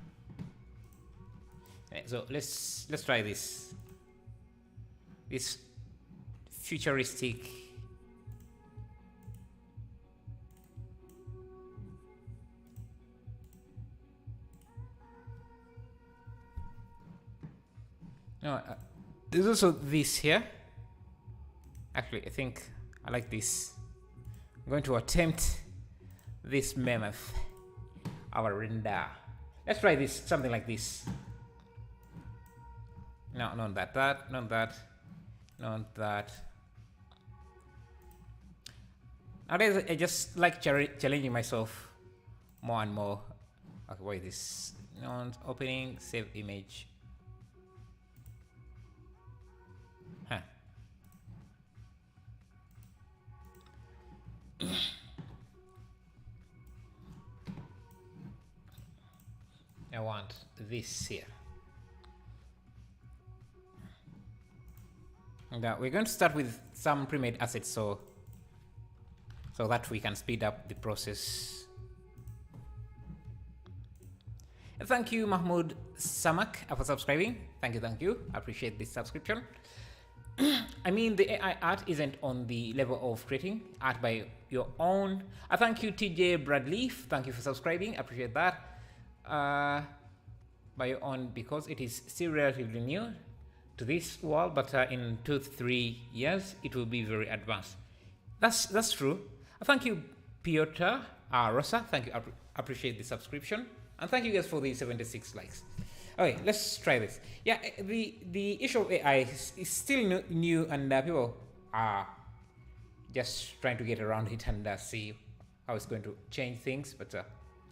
[SPEAKER 1] Okay, so let's try this. This futuristic. No, there's also this here. Actually, I think I like this. I'm going to attempt this mammoth, our render. Let's try this, something like this. No, not that, not that, not that. Nowadays, I just like challenging myself more and more. Okay, wait, this not opening, save image. Huh. I want this here. And we're going to start with some pre-made assets so that we can speed up the process. And thank you, Mahmoud Samak, for subscribing. Thank you. I appreciate this subscription. I mean, the AI art isn't on the level of creating art by your own. I thank you, TJ Bradleaf. Thank you for subscribing. I appreciate that. By your own, because it is still relatively new to this world, but in 2 to 3 years it will be very advanced. That's true. Thank you, Piotr Rosa. Thank you. Appreciate the subscription, and thank you guys for the 76 likes. Okay, let's try this. Yeah, the issue of AI is still new, and people are just trying to get around it and see how it's going to change things. But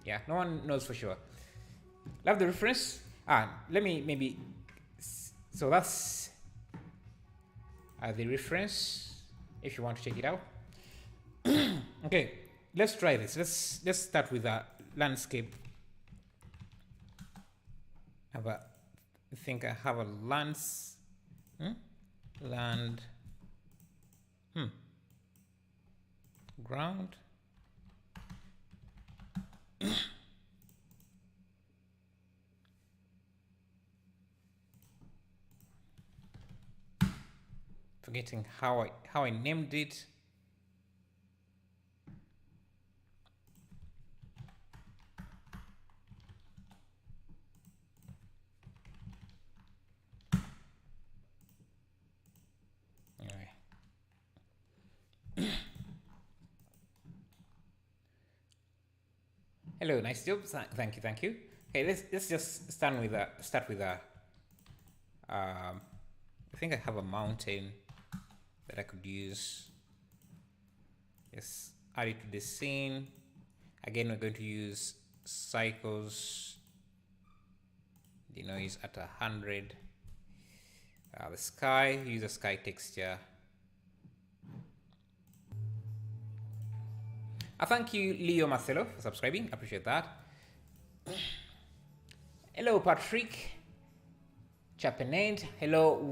[SPEAKER 1] yeah, no one knows for sure. Love the reference. Let me maybe. So that's the reference. If you want to check it out. Okay, let's try this. Let's start with a landscape. I think I have a ground. Forgetting how I named it. Hello, nice job. Thank you. Okay, let's just start with a. I think I have a mountain that I could use. Yes, add it to the scene. Again, we're going to use cycles. The noise at 100. The sky. Use a sky texture. Thank you, Leo Marcelo, for subscribing. Appreciate that. Hello, Patrick Chapenade. Hello,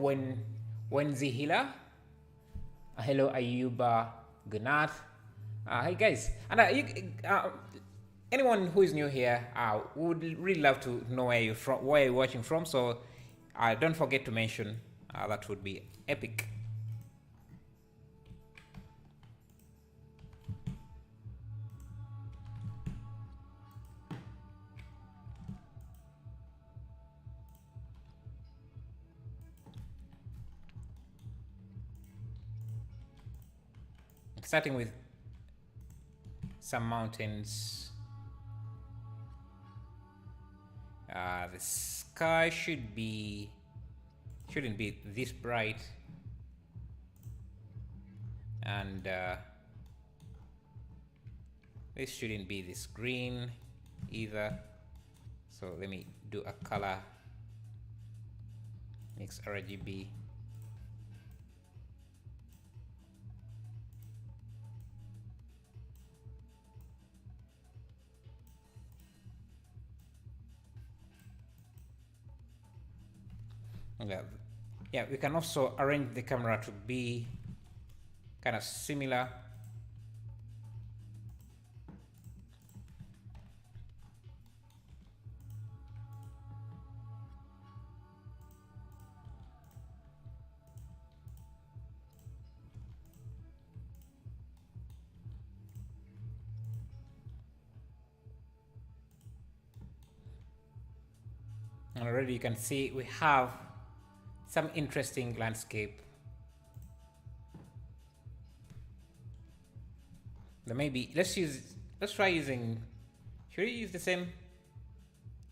[SPEAKER 1] Wenzi Hila. Hello, Ayuba Gunat. Hey guys, and anyone who is new here, would really love to know where you're watching from. So don't forget to mention. That would be epic. Starting with some mountains. The sky shouldn't be this bright, and this shouldn't be this green either. So let me do a color mix RGB. Yeah, we can also arrange the camera to be kind of similar. And already you can see we have some interesting landscape. Then maybe let's try using, should we use the same?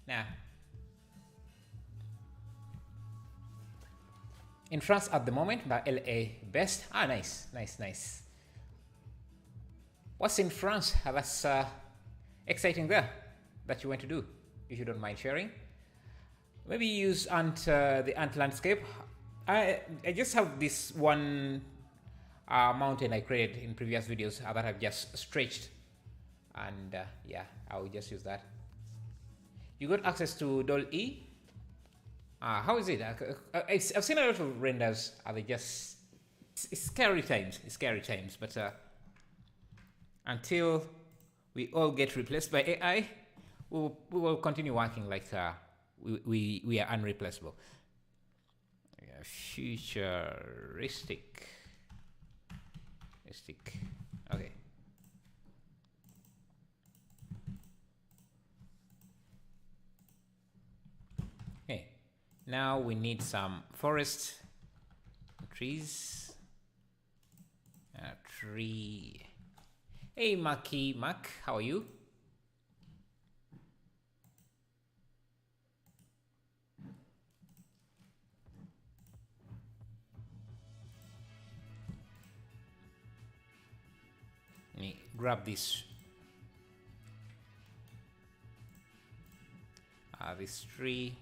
[SPEAKER 1] Nah. In France at the moment, by LA best. Ah, nice. What's in France? That's exciting there that you want to do, if you don't mind sharing. Maybe use the ant landscape. I just have this one mountain I created in previous videos that I've just stretched, and yeah, I will just use that. You got access to DALL-E? How is it? I've seen a lot of renders. Are they just it's scary times, but until we all get replaced by AI, we will continue working like we are unreplaceable. Yeah, futuristic. Okay. Okay. Now we need some forest, trees, tree. Hey, Mac, how are you? Let me grab this this tree.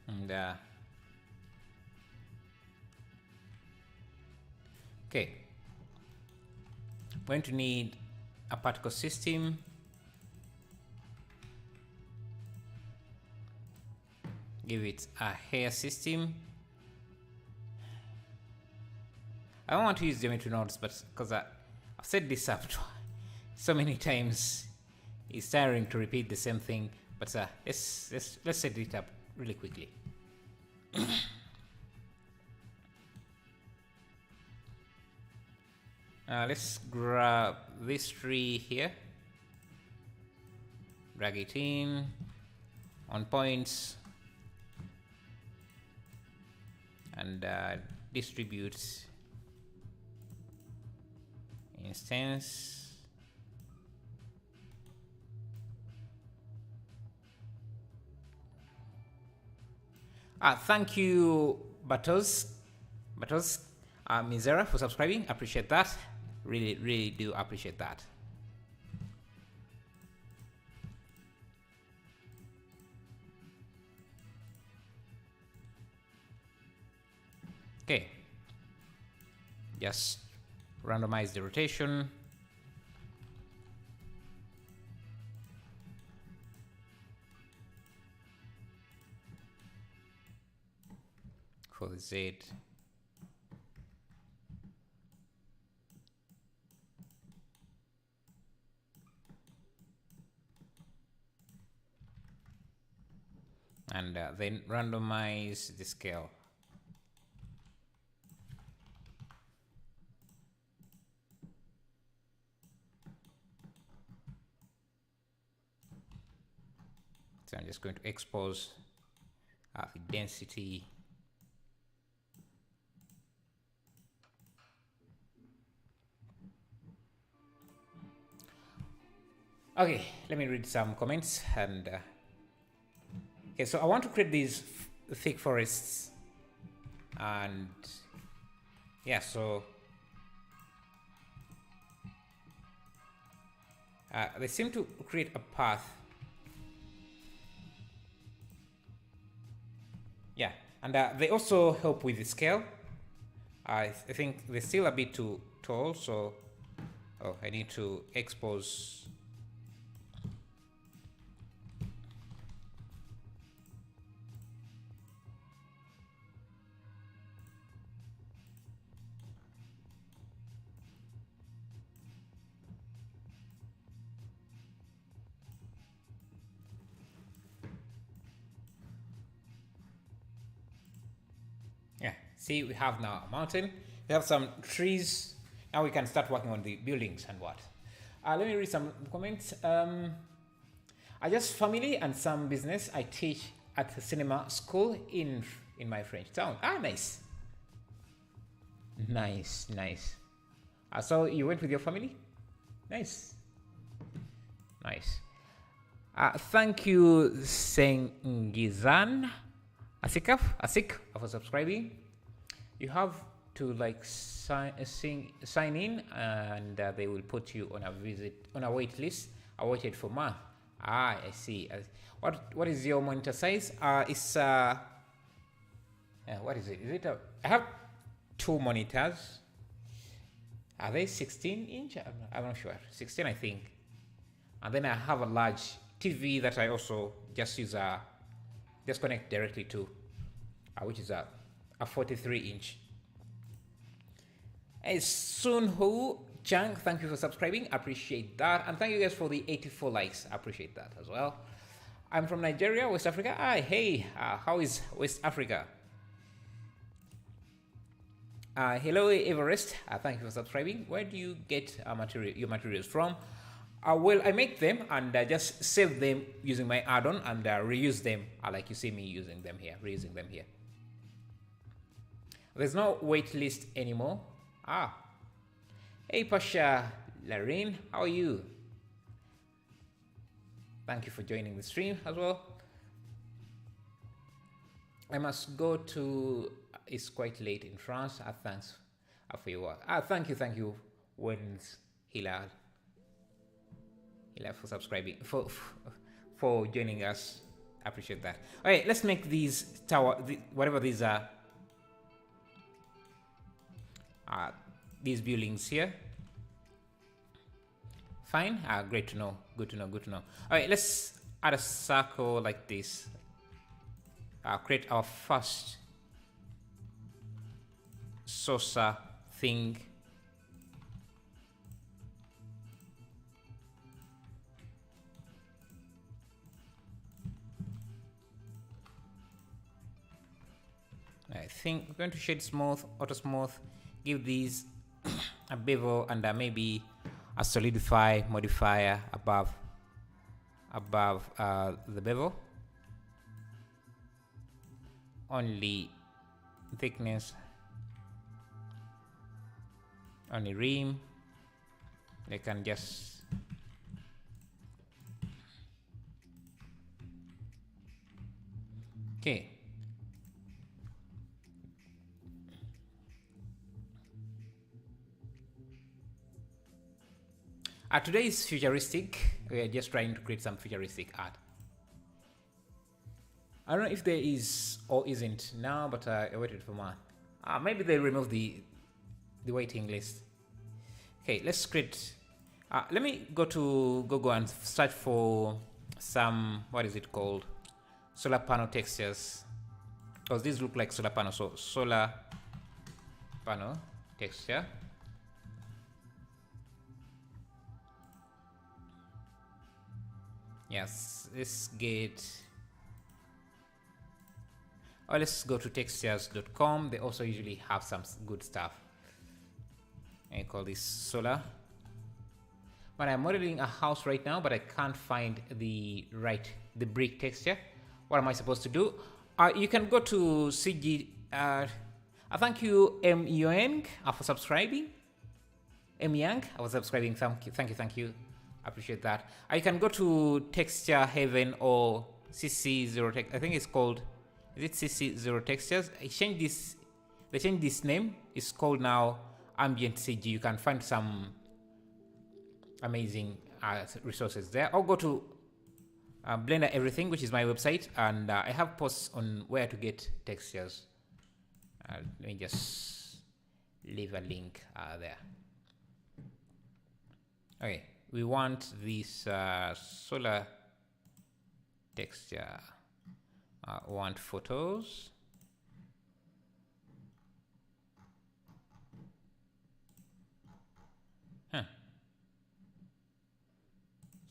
[SPEAKER 1] And okay, I'm going to need a particle system. Give it a hair system. I don't want to use geometry nodes, but because I've said this up so many times, it's tiring to repeat the same thing. But let's set it up really quickly. Let's grab this tree here, drag it in on points, and distribute instance. Thank you, Batos Mizera, for subscribing. Appreciate that. Really do appreciate that. Okay. Just randomize the rotation. For the Z. And then randomize the scale. So I'm just going to expose the density. Okay, let me read some comments. And okay, so I want to create these thick forests, and yeah, so They seem to create a path. Yeah, and they also help with the scale. I think they're still a bit too tall, so I need to expose. Yeah, see, we have now a mountain. We have some trees. Now we can start working on the buildings and what. Let me read some comments. I just family and some business. I teach at the cinema school in my French town. Ah, nice. Nice. So you went with your family? Nice. Thank you, Sengizan Asik for subscribing. You have to like sign in, and they will put you on a wait list. I waited for month. I see. What is your monitor size? It's what is it? Is it I have two monitors. Are they 16-inch? I'm not sure. 16, I think. And then I have a large TV that I also just use just connect directly to, which is a 43-inch. Hey, Sunho Chang, thank you for subscribing. Appreciate that. And thank you guys for the 84 likes. Appreciate that as well. I'm from Nigeria, West Africa. Hey, how is West Africa? Hello, Everest. Thank you for subscribing. Where do you get your materials from? Well, I make them and just save them using my add-on and reuse them, like you see me using them here, reusing them here. There's no wait list anymore. Hey, Pasha Larine, how are you? Thank you for joining the stream as well. I must go to. It's quite late in France. Thanks for your work. Thank you, Wens Hilal. For subscribing, for joining us. I appreciate that. All right, let's make these whatever these are, these buildings here. Fine. Great to know. Good to know. All right, let's add a circle like this. Create our first saucer thing. I think we're going to shade smooth, auto smooth, give these a bevel and maybe a solidify modifier above the bevel. Only thickness, only rim. They can just okay. Today is futuristic. We are just trying to create some futuristic art. I don't know if there is or isn't now, but I waited for more. Maybe they remove the waiting list. Okay, let's create. Let me go to Google and search for some, what is it called? Solar panel textures. Because these look like solar panel. So solar panel texture. Yes, let's get. Let's go to textures.com. They also usually have some good stuff. I call this solar. But I'm modeling a house right now, but I can't find the brick texture. What am I supposed to do? You can go to CG. Thank you, M Yang, for subscribing. M Yang, for subscribing. Thank you. Appreciate that. You can go to Texture Heaven or CC0 Text. I think it's called. Is it CC0 Textures? They changed this name. It's called now Ambient CG. You can find some amazing resources there, or go to Blender Everything, which is my website, and I have posts on where to get textures. Let me just leave a link there. Okay, we want this solar texture. Want photos.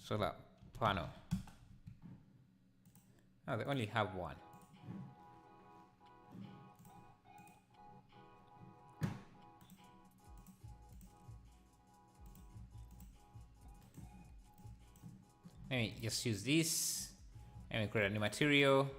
[SPEAKER 1] Solar panel. Oh, they only have one. Let me just use this. Let me create a new material.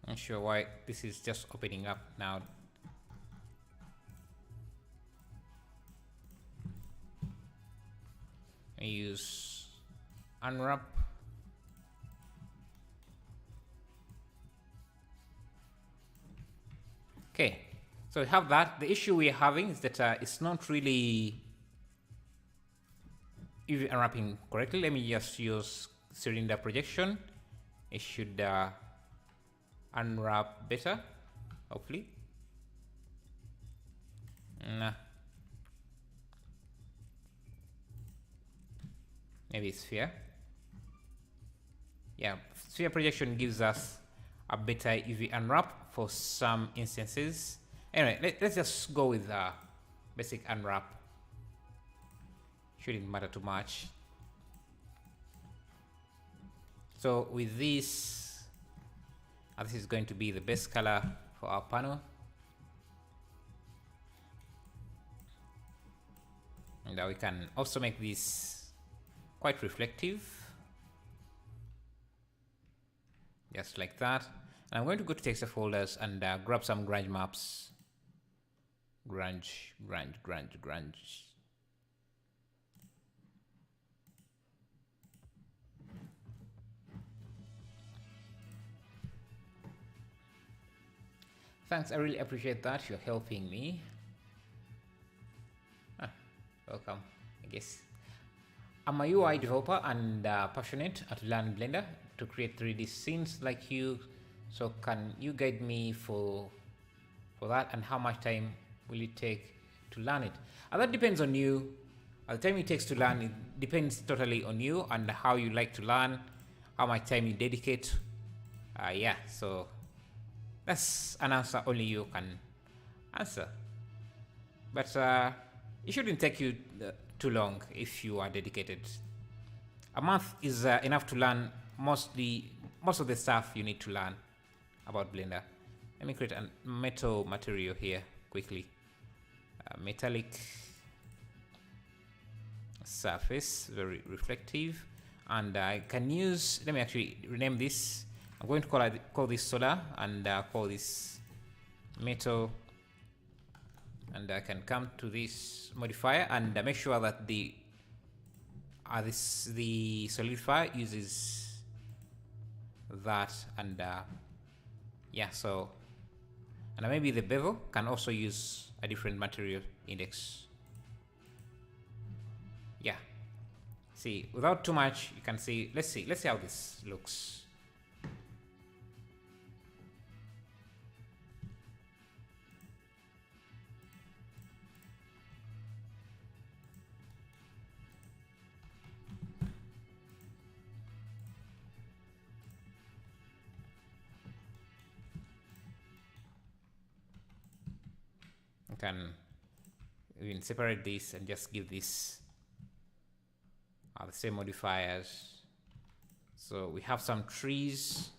[SPEAKER 1] Not sure why this is just opening up now. I use unwrap. Okay, so we have that. The issue we're having is that it's not really unwrapping correctly. Let me just use cylinder projection. It should unwrap better, hopefully. Nah. Maybe sphere. Yeah, sphere projection gives us a better UV unwrap for some instances. Anyway, let's just go with basic unwrap. Shouldn't matter too much. So with this, this is going to be the best color for our panel. And we can also make this quite reflective. Just like that. And I'm going to go to texture folders and grab some grunge maps. Grunge. Thanks, I really appreciate that. You're helping me. Welcome, I guess. I'm a UI developer and passionate to learn Blender to create 3D scenes like you. So can you guide me for that, and how much time will it take to learn it? That depends on you. The time it takes to learn, it depends totally on you and how you like to learn, how much time you dedicate. Yeah, so that's an answer only you can answer. But it shouldn't take you too long if you are dedicated. A month is enough to learn most of the stuff you need to learn about Blender. Let me create a metal material here quickly. Metallic surface, very reflective, and I can use. Let me actually rename this. I'm going to call this solar and call this metal, and I can come to this modifier and make sure that the solidifier uses that, and yeah, so, and maybe the bevel can also use a different material index. Yeah, see, without too much, you can see. Let's see how this looks. Can even separate this and just give this the same modifiers. So we have some trees.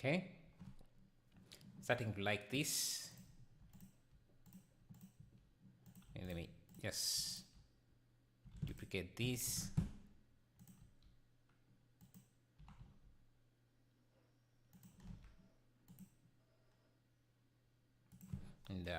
[SPEAKER 1] Okay, starting to like this. And let me just duplicate this. And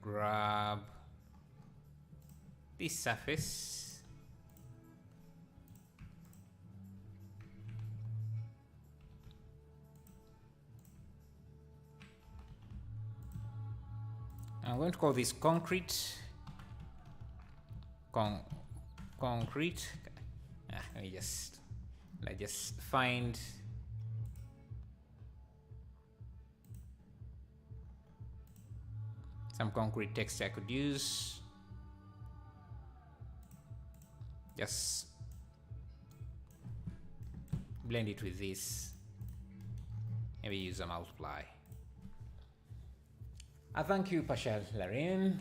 [SPEAKER 1] grab this surface. I'm going to call this concrete. Concrete. Let me just find some concrete text I could use. Just blend it with this. Maybe use a multiply. Thank you, Pashal Larian.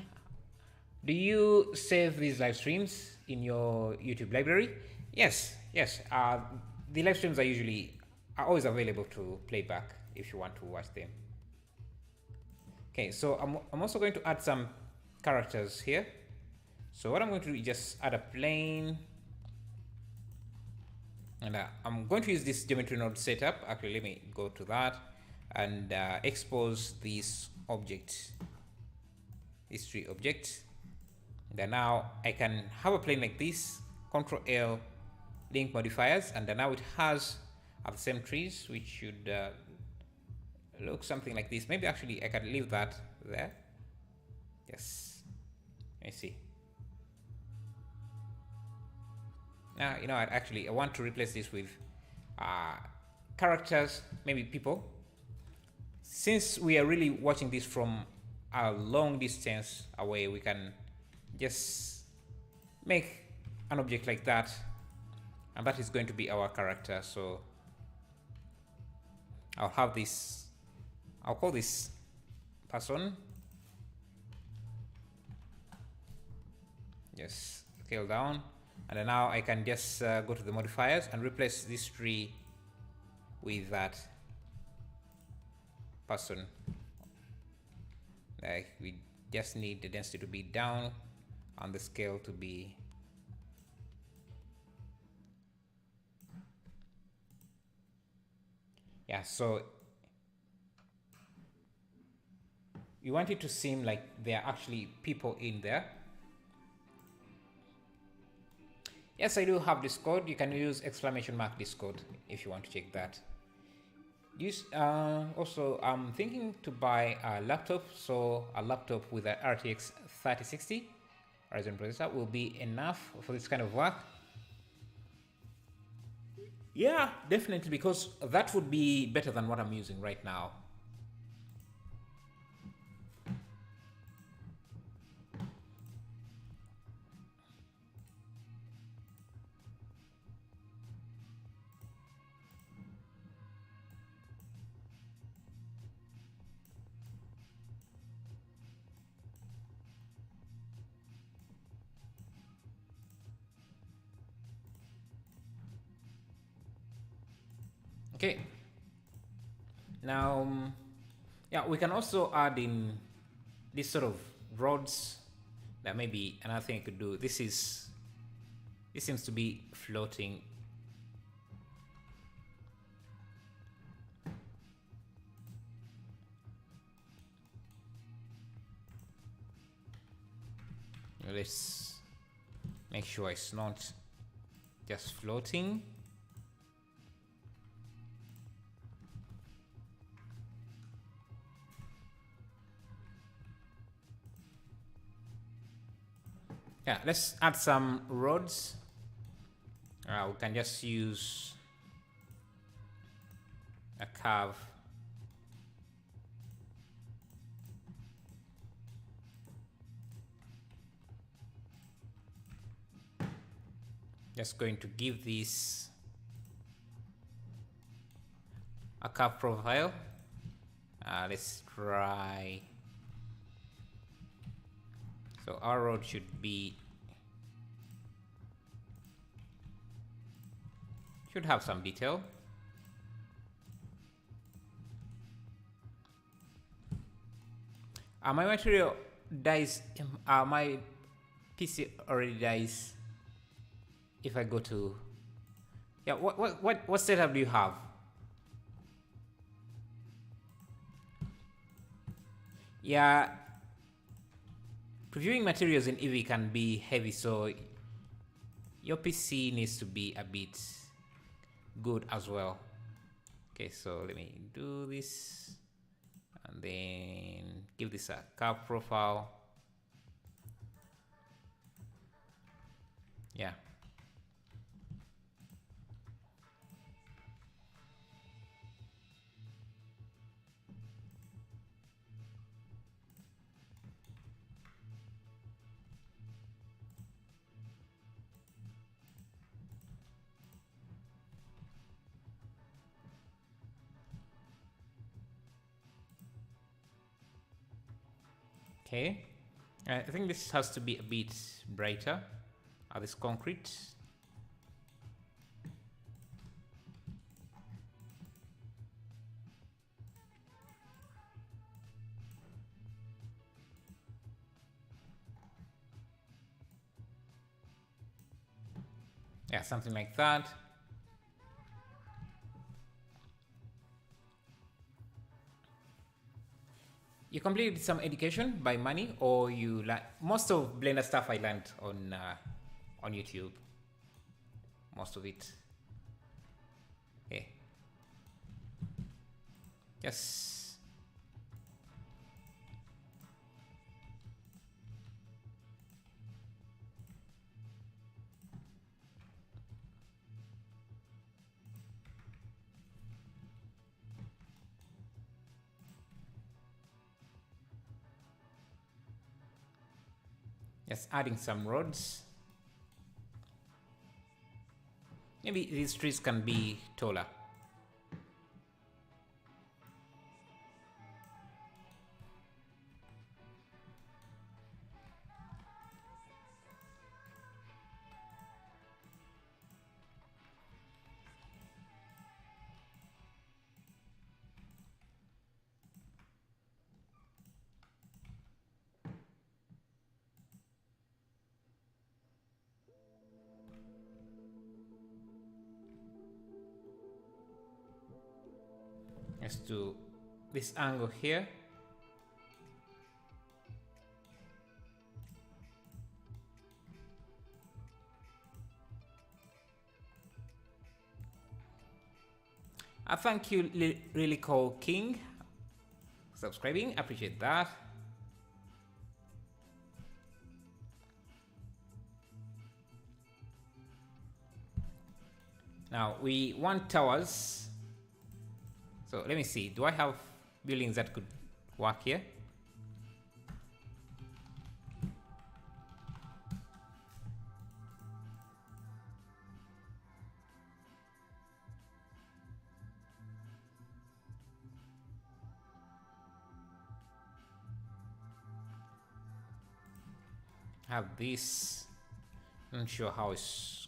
[SPEAKER 1] Do you save these live streams in your YouTube library? Yes. The live streams are always available to playback if you want to watch them. Okay, so I'm also going to add some characters here. So what I'm going to do is just add a plane, and I'm going to use this geometry node setup. Actually, let me go to that and expose this object, this tree object. Then now I can have a plane like this, Control L, link modifiers, and then now it has the same trees, which should look something like this. Maybe actually I can leave that there. Yes, let me see. Now, you know, I want to replace this with characters, maybe people. Since we are really watching this from a long distance away, we can just make an object like that, and that is going to be our character. So I'll call this person. Just scale down, and then now I can just go to the modifiers and replace this tree with that person. Like, we just need the density to be down and the scale to be so you want it to seem like there are actually people in there. Yes, I do have Discord. You can use !Discord if you want to check that. Also, I'm thinking to buy a laptop, so a laptop with an RTX 3060 Ryzen processor will be enough for this kind of work. Yeah, definitely, because that would be better than what I'm using right now. Okay. Now, yeah, we can also add in this sort of rods. That may be another thing I could do. This seems to be floating. Let's make sure it's not just floating. Yeah, let's add some rods. We can just use a curve. Just going to give this a curve profile. Let's try. So our road should have some detail. My material dies. My PC already dies. If I go to, yeah, what setup do you have? Yeah, previewing materials in Eevee can be heavy, so your PC needs to be a bit good as well. Okay, so let me do this and then give this a curve profile. Yeah. Okay, I think this has to be a bit brighter. This concrete. Yeah, something like that. You completed some education by money, or you most of Blender stuff I learned on YouTube. Most of it. Okay. Just adding some roads. Maybe these trees can be taller. Let's do this angle here. Thank you, Really Cool King, for subscribing. Appreciate that. Now we want towers. So let me see. Do I have buildings that could work here? Have this. I'm not sure how it's.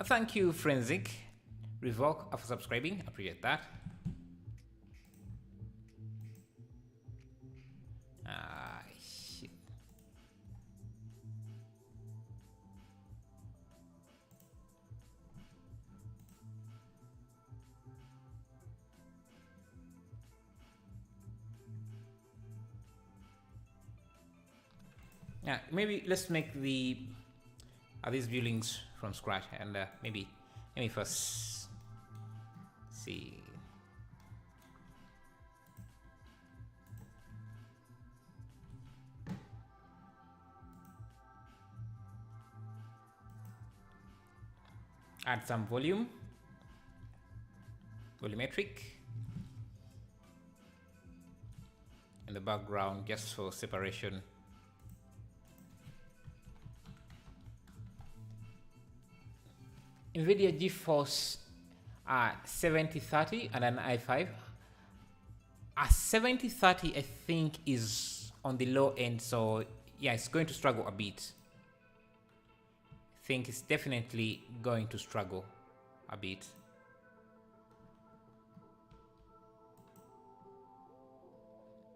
[SPEAKER 1] Thank you, Forensic Revoke, for subscribing. Appreciate that. Shit. Yeah, maybe let's make these buildings from scratch, and maybe let me first see. Add some volumetric in the background just for separation. NVIDIA GeForce 7030 and an i5. A 7030 I think is on the low end, so yeah, it's going to struggle a bit. I think it's definitely going to struggle a bit.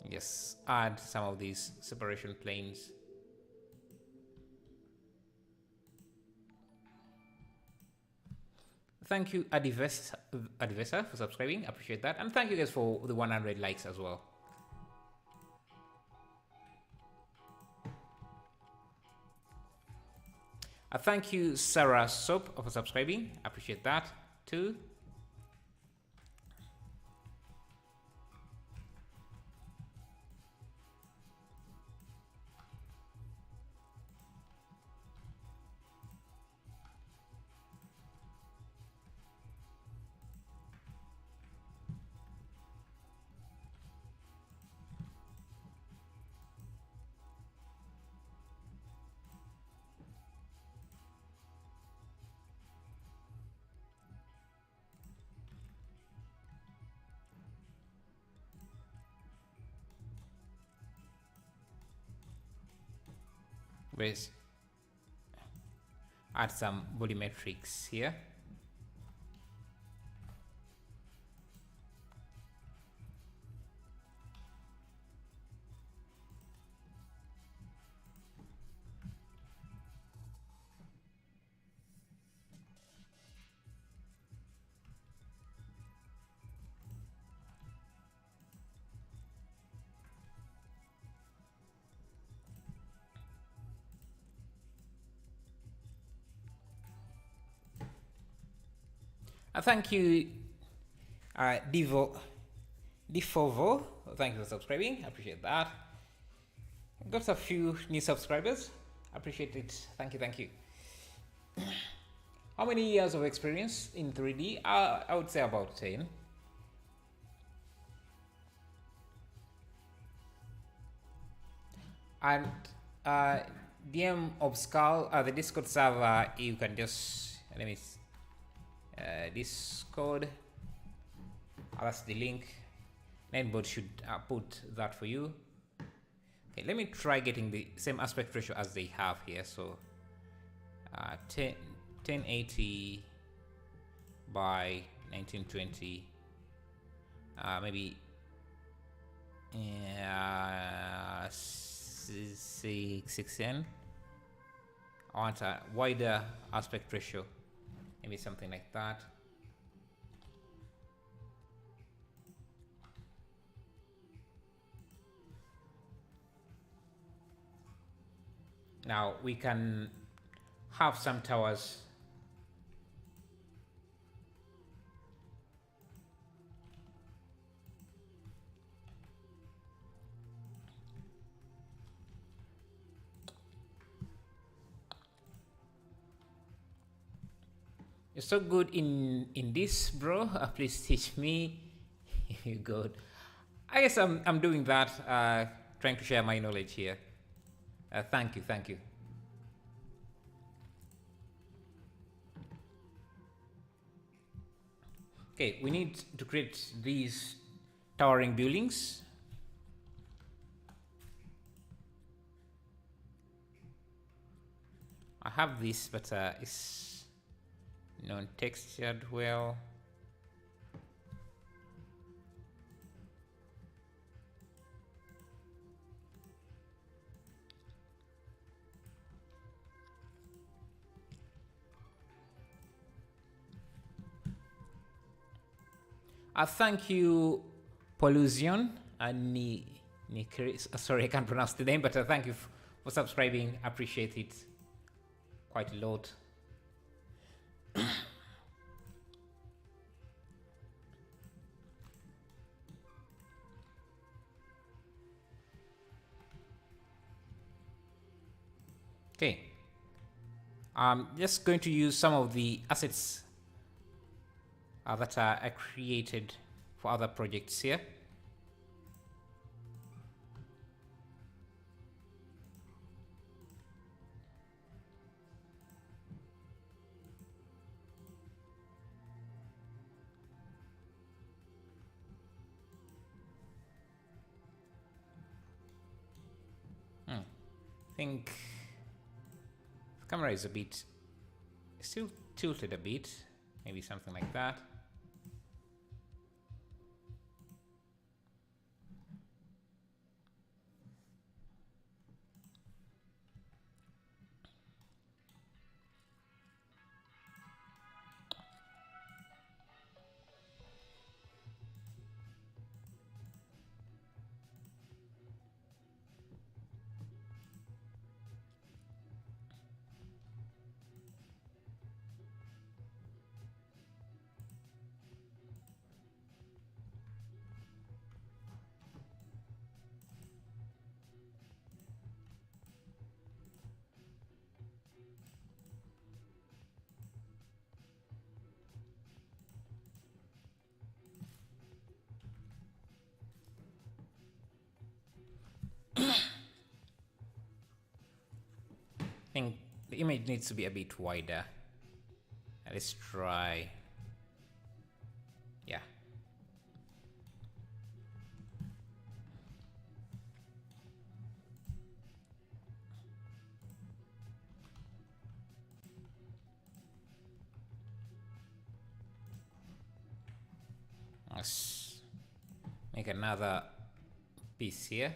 [SPEAKER 1] Yes, add some of these separation planes. Thank you, Adivesa, for subscribing. Appreciate that. And thank you guys for the 100 likes as well. Thank you, Sarah Soap, for subscribing. Appreciate that too. Let's add some volumetrics here. Thank you, Difovo. Thank you for subscribing. Appreciate that. Got a few new subscribers. Appreciate it. Thank you. Thank you. How many years of experience in 3D? I would say about 10. And DM Obscale, the Discord server, you can just, let me Discord. That's the link. Ninebot should put that for you. Okay, let me try getting the same aspect ratio as they have here. So 1080 by 1920. Maybe 610. I want a wider aspect ratio. Maybe something like that. Now we can have some towers. You're so good in this, bro. Please teach me. You good? I guess I'm doing that. Trying to share my knowledge here. Thank you. Okay, we need to create these towering buildings. I have this, but it's non-textured well. Thank you, Polusion. Sorry, I can't pronounce the name, but thank you for subscribing. Appreciate it quite a lot. Okay. I'm just going to use some of the assets that I created for other projects here. think the camera is a bit still tilted a bit, maybe something like that. I think the image needs to be a bit wider. Let's try. Yeah. Let's make another piece here.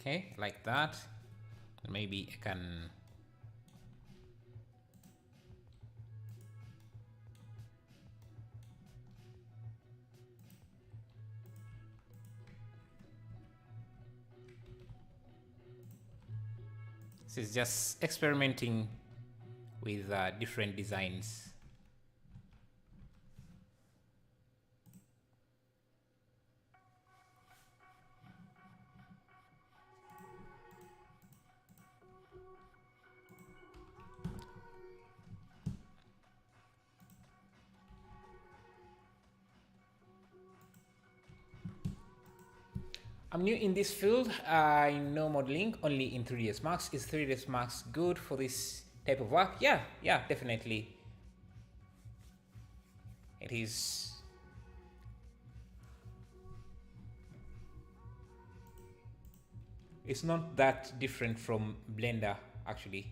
[SPEAKER 1] Okay, like that. Maybe I can this is just experimenting with different designs. I'm new in this field. I know modeling only in 3ds Max. Is 3ds Max good for this type of work? Yeah, definitely. It is. It's not that different from Blender, actually.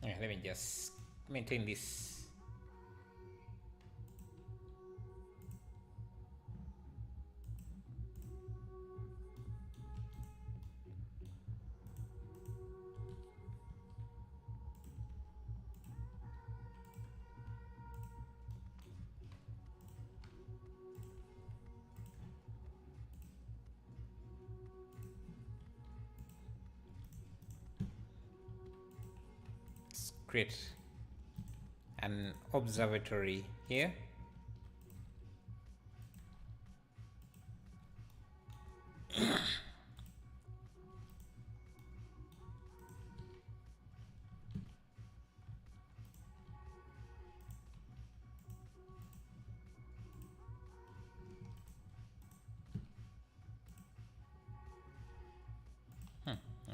[SPEAKER 1] Yeah, let me just maintain this. Create an observatory here.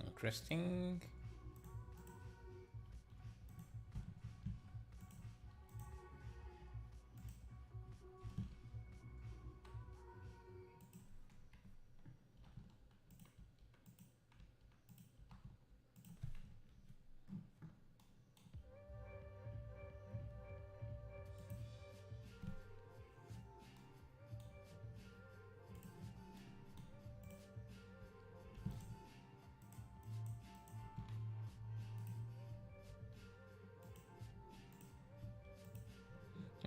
[SPEAKER 1] Interesting.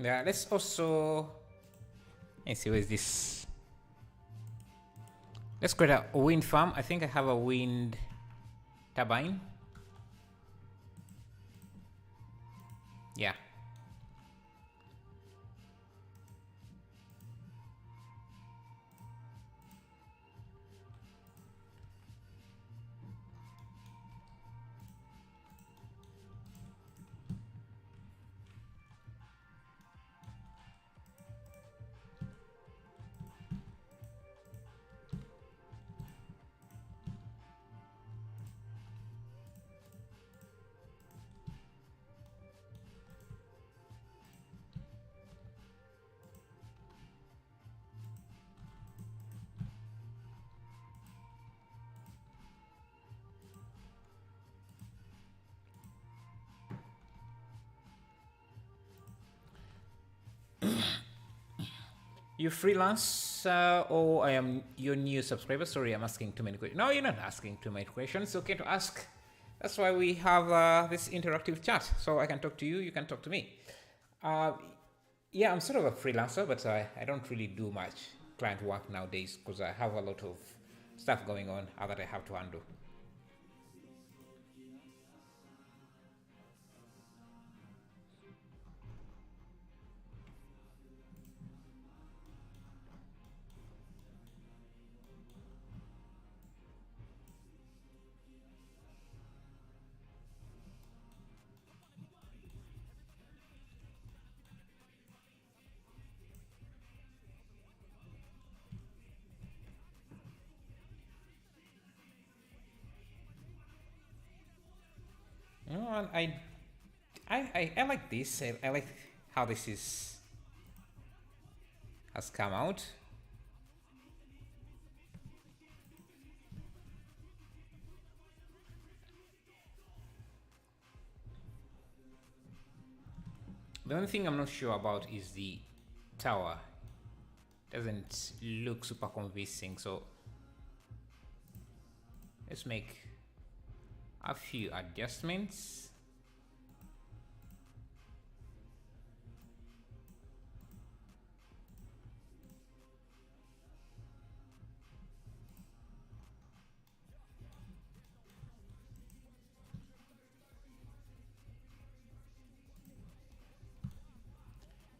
[SPEAKER 1] Yeah, let's also, let's see, where is this? Let's create a wind farm. I think I have a wind turbine. Yeah. You freelance or I am your new subscriber? Sorry, I'm asking too many questions. No, you're not asking too many questions. It's okay to ask. That's why we have this interactive chat. So I can talk to you, you can talk to me. Uh, yeah, I'm sort of a freelancer, but I don't really do much client work nowadays because I have a lot of stuff going on that I have to handle. You know, and I like this. I like how this is has come out. The only thing I'm not sure about is the tower. Doesn't look super convincing, so let's make a few adjustments.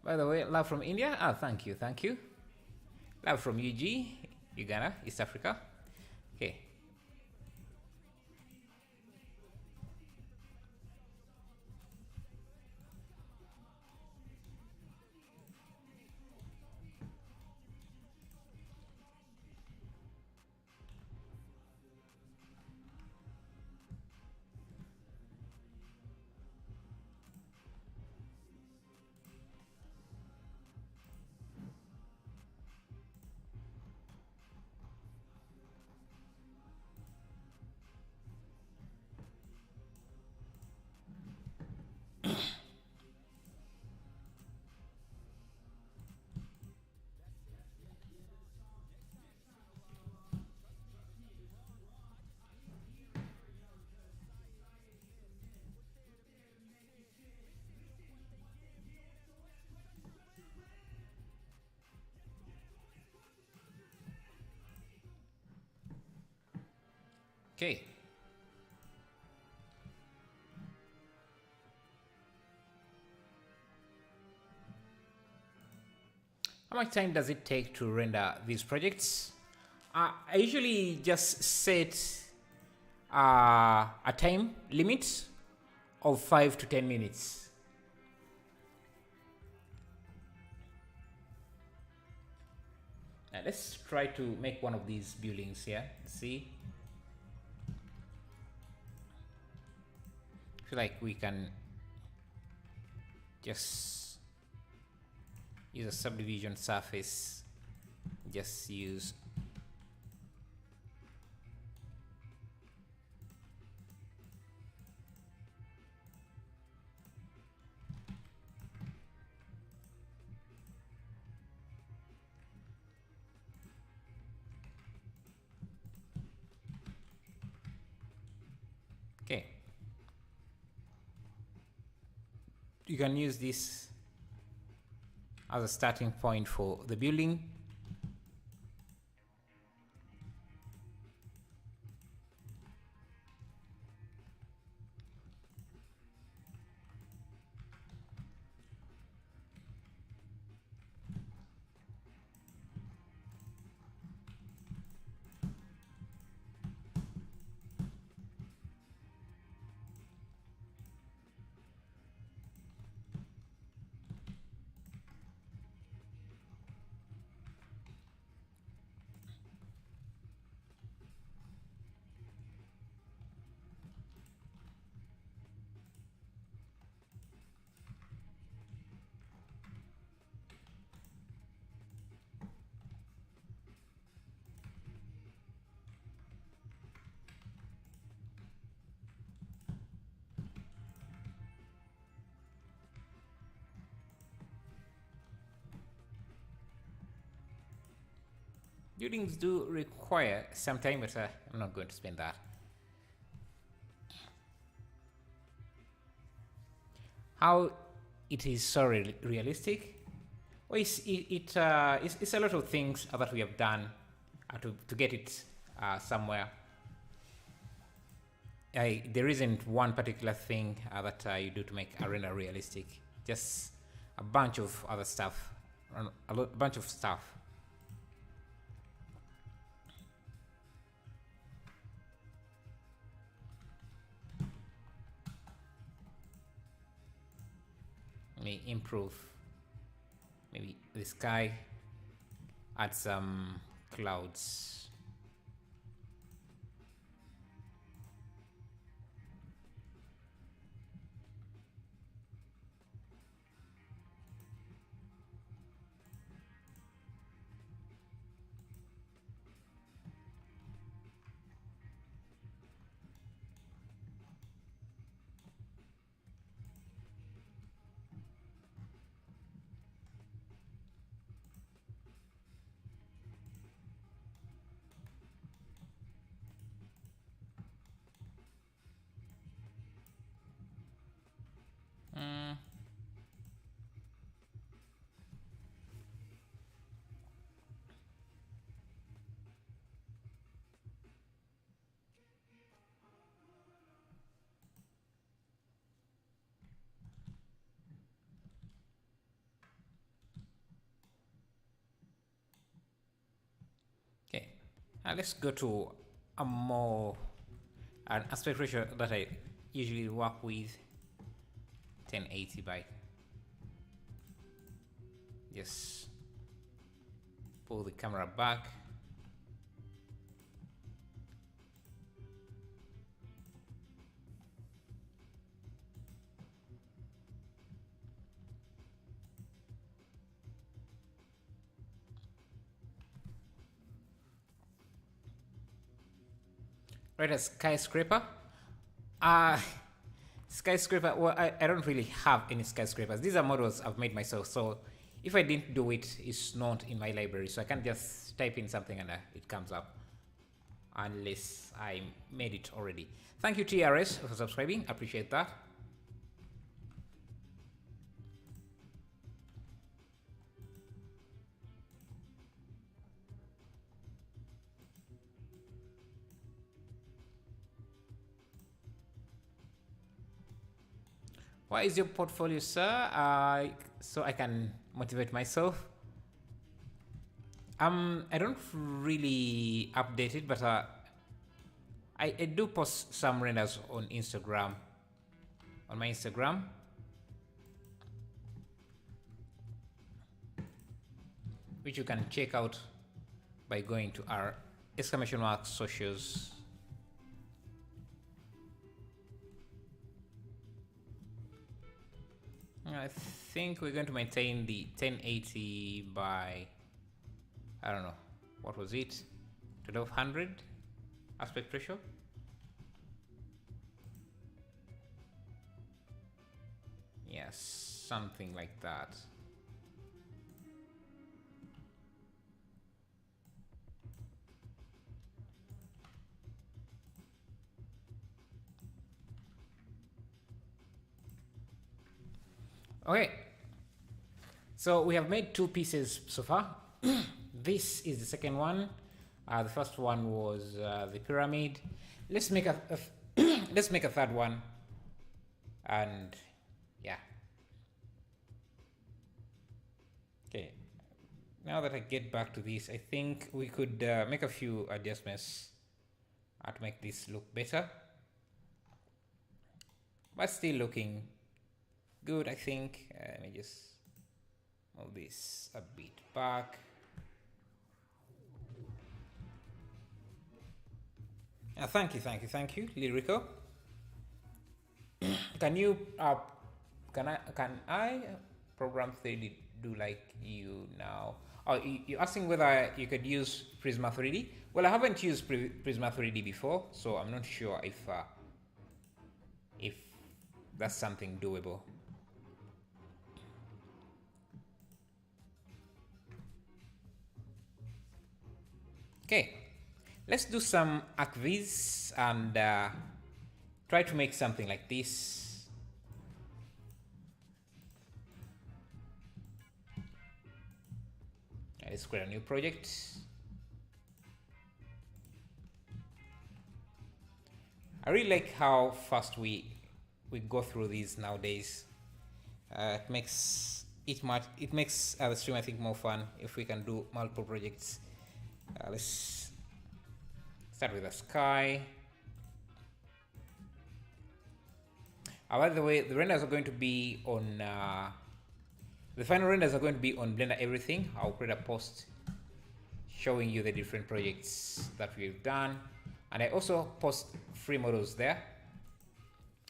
[SPEAKER 1] By the way, love from India. Ah, thank you, thank you. Love from UG, Uganda, East Africa. Okay. Okay. How much time does it take to render these projects? I usually just set a time limit of 5 to 10 minutes. Now let's try to make one of these buildings here. See? I feel like we can just use a subdivision surface. Just use okay. You can use this as a starting point for the building. Buildings do require some time, but I'm not going to spend that. How it is so realistic? Well, it's a lot of things that we have done to get it somewhere. There isn't one particular thing that you do to make a render realistic. Just a bunch of other stuff, a bunch of stuff. May improve maybe the sky, add some clouds. Okay, let's go to an aspect ratio that I usually work with, 1080 by. Just pull the camera back. Right, a skyscraper. Skyscraper, well, I don't really have any skyscrapers. These are models I've made myself, so if I didn't do it, it's not in my library, so I can't just type in something and it comes up unless I made it already. Thank you, TRS, for subscribing. Appreciate that. Why is your portfolio, sir? So I can motivate myself. I don't really update it, but I do post some renders on Instagram, on my Instagram. Which you can check out by going to our !mark socials. I think we're going to maintain the 1080 by, I don't know, what was it? 1200 aspect ratio? Yes, something like that. Okay, So we have made two pieces so far. This is the second one. The first one was the pyramid. Let's make a let's make a third one. And yeah. Okay. Now that I get back to this, I think we could make a few adjustments to make this look better. But still looking good, I think. Let me just move this a bit back. Thank you, Lyrico. Can you can I program 3D do like you now? Oh, you're asking whether you could use Prisma 3D? Well, I haven't used Prisma 3D before, so I'm not sure if that's something doable. Okay, let's do some ArcViz and try to make something like this. Let's create a new project. I really like how fast we go through these nowadays. It makes the stream, I think, more fun if we can do multiple projects. Let's start with the sky. By the way, the renders are going to be on the final renders are going to be on Blender Everything. I'll create a post showing you the different projects that we've done, and I also post free models there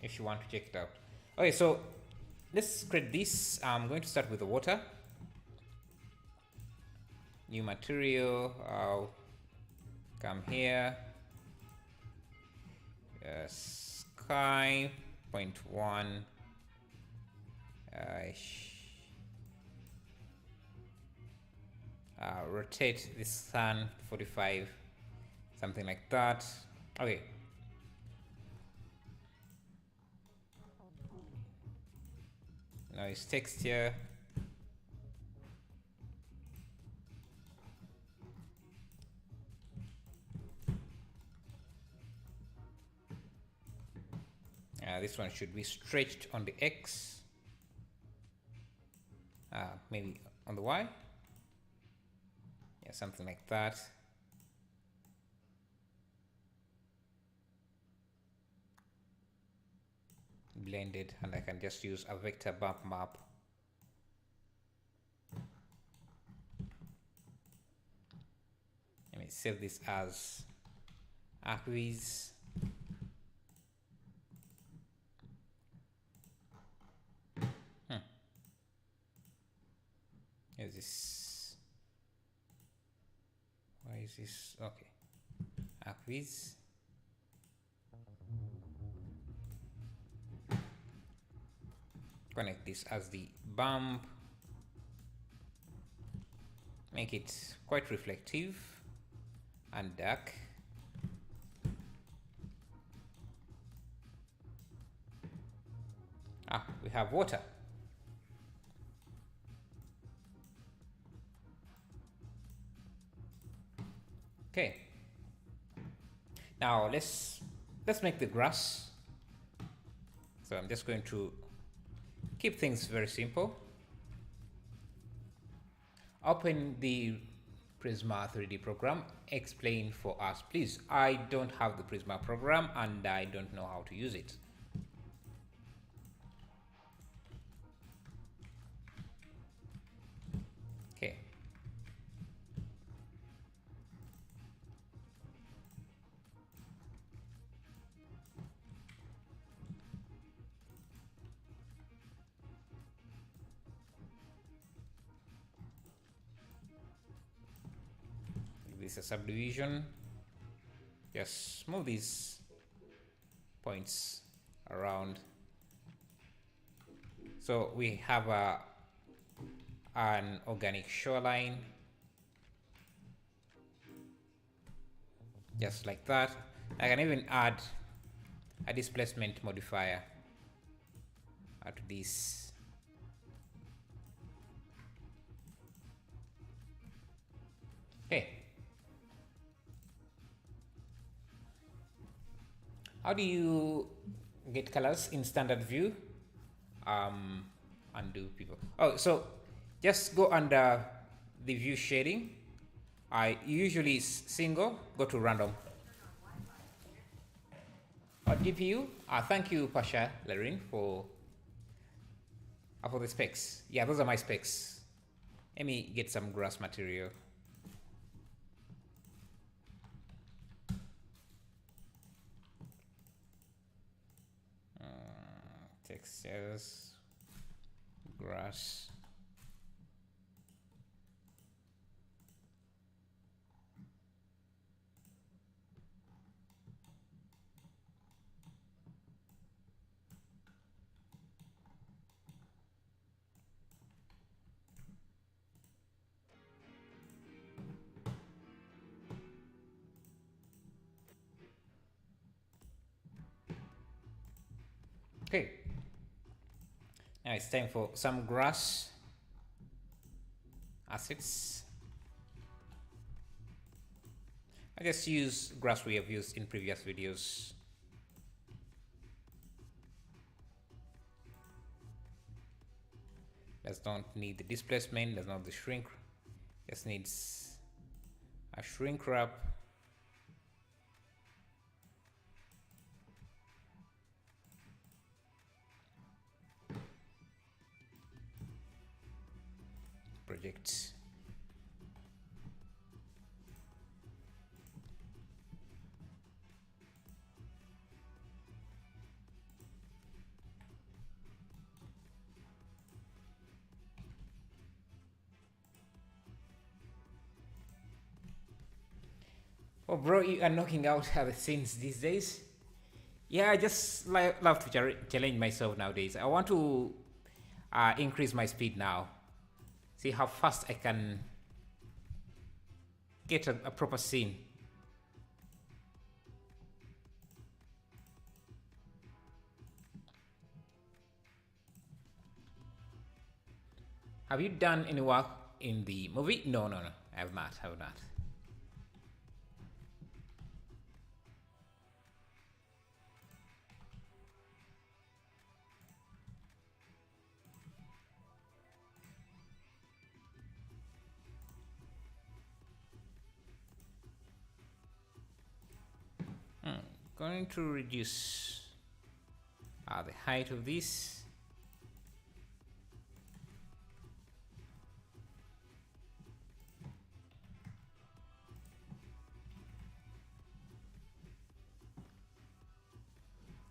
[SPEAKER 1] if you want to check it out. Okay, so let's create this. I'm going to start with the water. New material. I'll come here. Sky 0.1. Rotate this sun 45, something like that. Okay. Noise texture. This one should be stretched on the X. Maybe on the Y. Yeah, something like that. Blended, and I can just use a vector bump map. Let me save this as ArcViz. Is this? Why is this? Okay. ArcViz. Connect this as the bump. Make it quite reflective and dark. We have water. Okay. Now let's make the grass. So I'm just going to keep things very simple. Open the Prisma 3D program. Explain for us, please. I don't have the Prisma program and I don't know how to use it. Okay. This is a subdivision. Just move these points around. So we have an organic shoreline, just like that. I can even add a displacement modifier to this. How do you get colors in standard view? Undo people. Oh, so just go under the view shading. I usually single, go to random. GPU. Thank you, Pasha Larin, for the specs. Yeah, those are my specs. Let me get some grass material. Textures, grass. Okay. Now it's time for some grass assets. I just use grass we have used in previous videos. Does not need the displacement, does not need the shrink, just needs a shrink wrap. Project. Oh, bro, you are knocking out the scenes these days. Yeah, I just love to challenge myself nowadays. I want to increase my speed now. See how fast I can get a proper scene. Have you done any work in the movie? No, I have not. Going to reduce the height of this.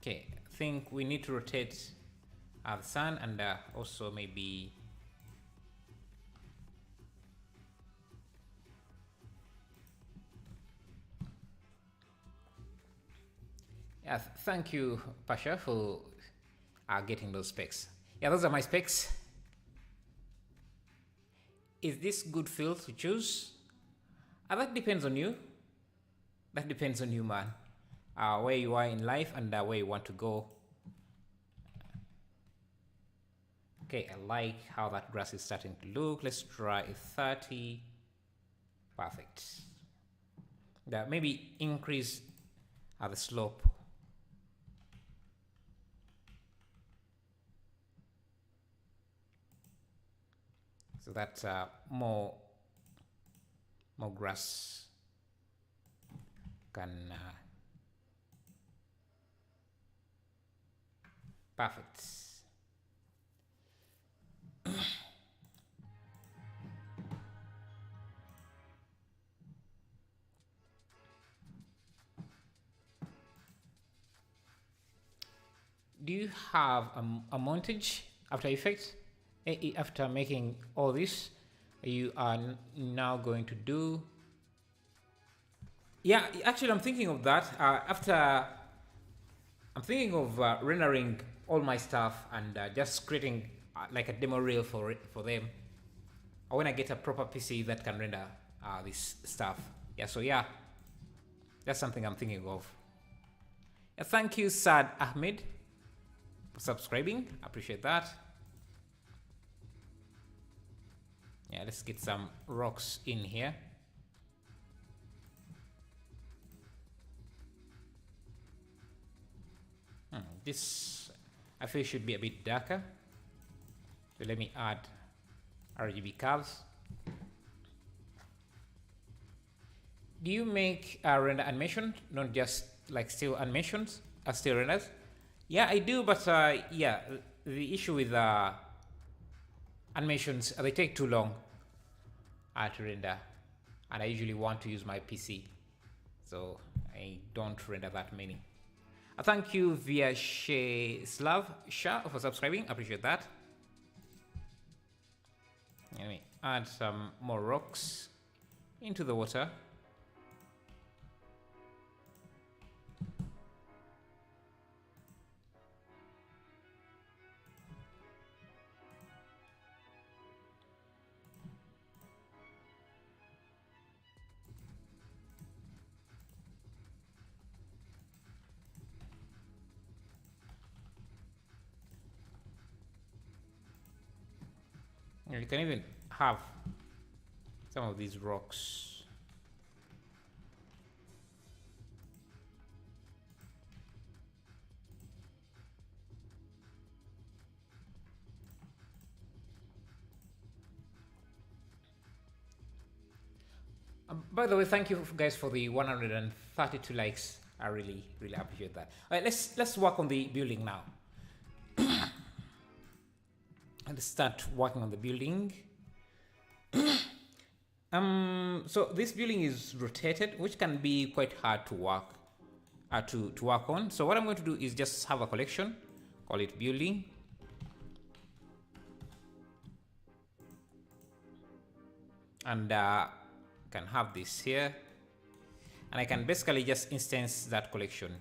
[SPEAKER 1] Okay, I think we need to rotate the sun and also maybe yeah, thank you, Pasha, for getting those specs. Yeah, those are my specs. Is this good field to choose? That depends on you. That depends on you, man. Where you are in life and where you want to go. Okay, I like how that grass is starting to look. Let's try a 30. Perfect. Maybe increase the slope. So that's more grass can perfect. Do you have a montage After Effects? After making all this, you are now going to do. Yeah, actually, I'm thinking of that. I'm thinking of rendering all my stuff and just creating like a demo reel for them. Or when I get a proper PC that can render this stuff. Yeah, so yeah, that's something I'm thinking of. Yeah, thank you, Sad Ahmed, for subscribing. I appreciate that. Yeah, let's get some rocks in here. this I feel should be a bit darker. So let me add RGB curves. Do you make render animation, not just like still animations, still renders? Yeah, I do, but yeah, the issue with animations, they take too long to render, and I usually want to use my PC, so I don't render that many. Thank you Vyacheslav Shah for subscribing, appreciate that. Let me add some more rocks into the water. You can even have some of these rocks. By the way, thank you guys for the 132 likes. I really appreciate that. All right, let's work on the building now. Let's start working on the building. So this building is rotated, which can be quite hard to work on. So what I'm going to do is just have a collection, call it building. And can have this here, and I can basically just instance that collection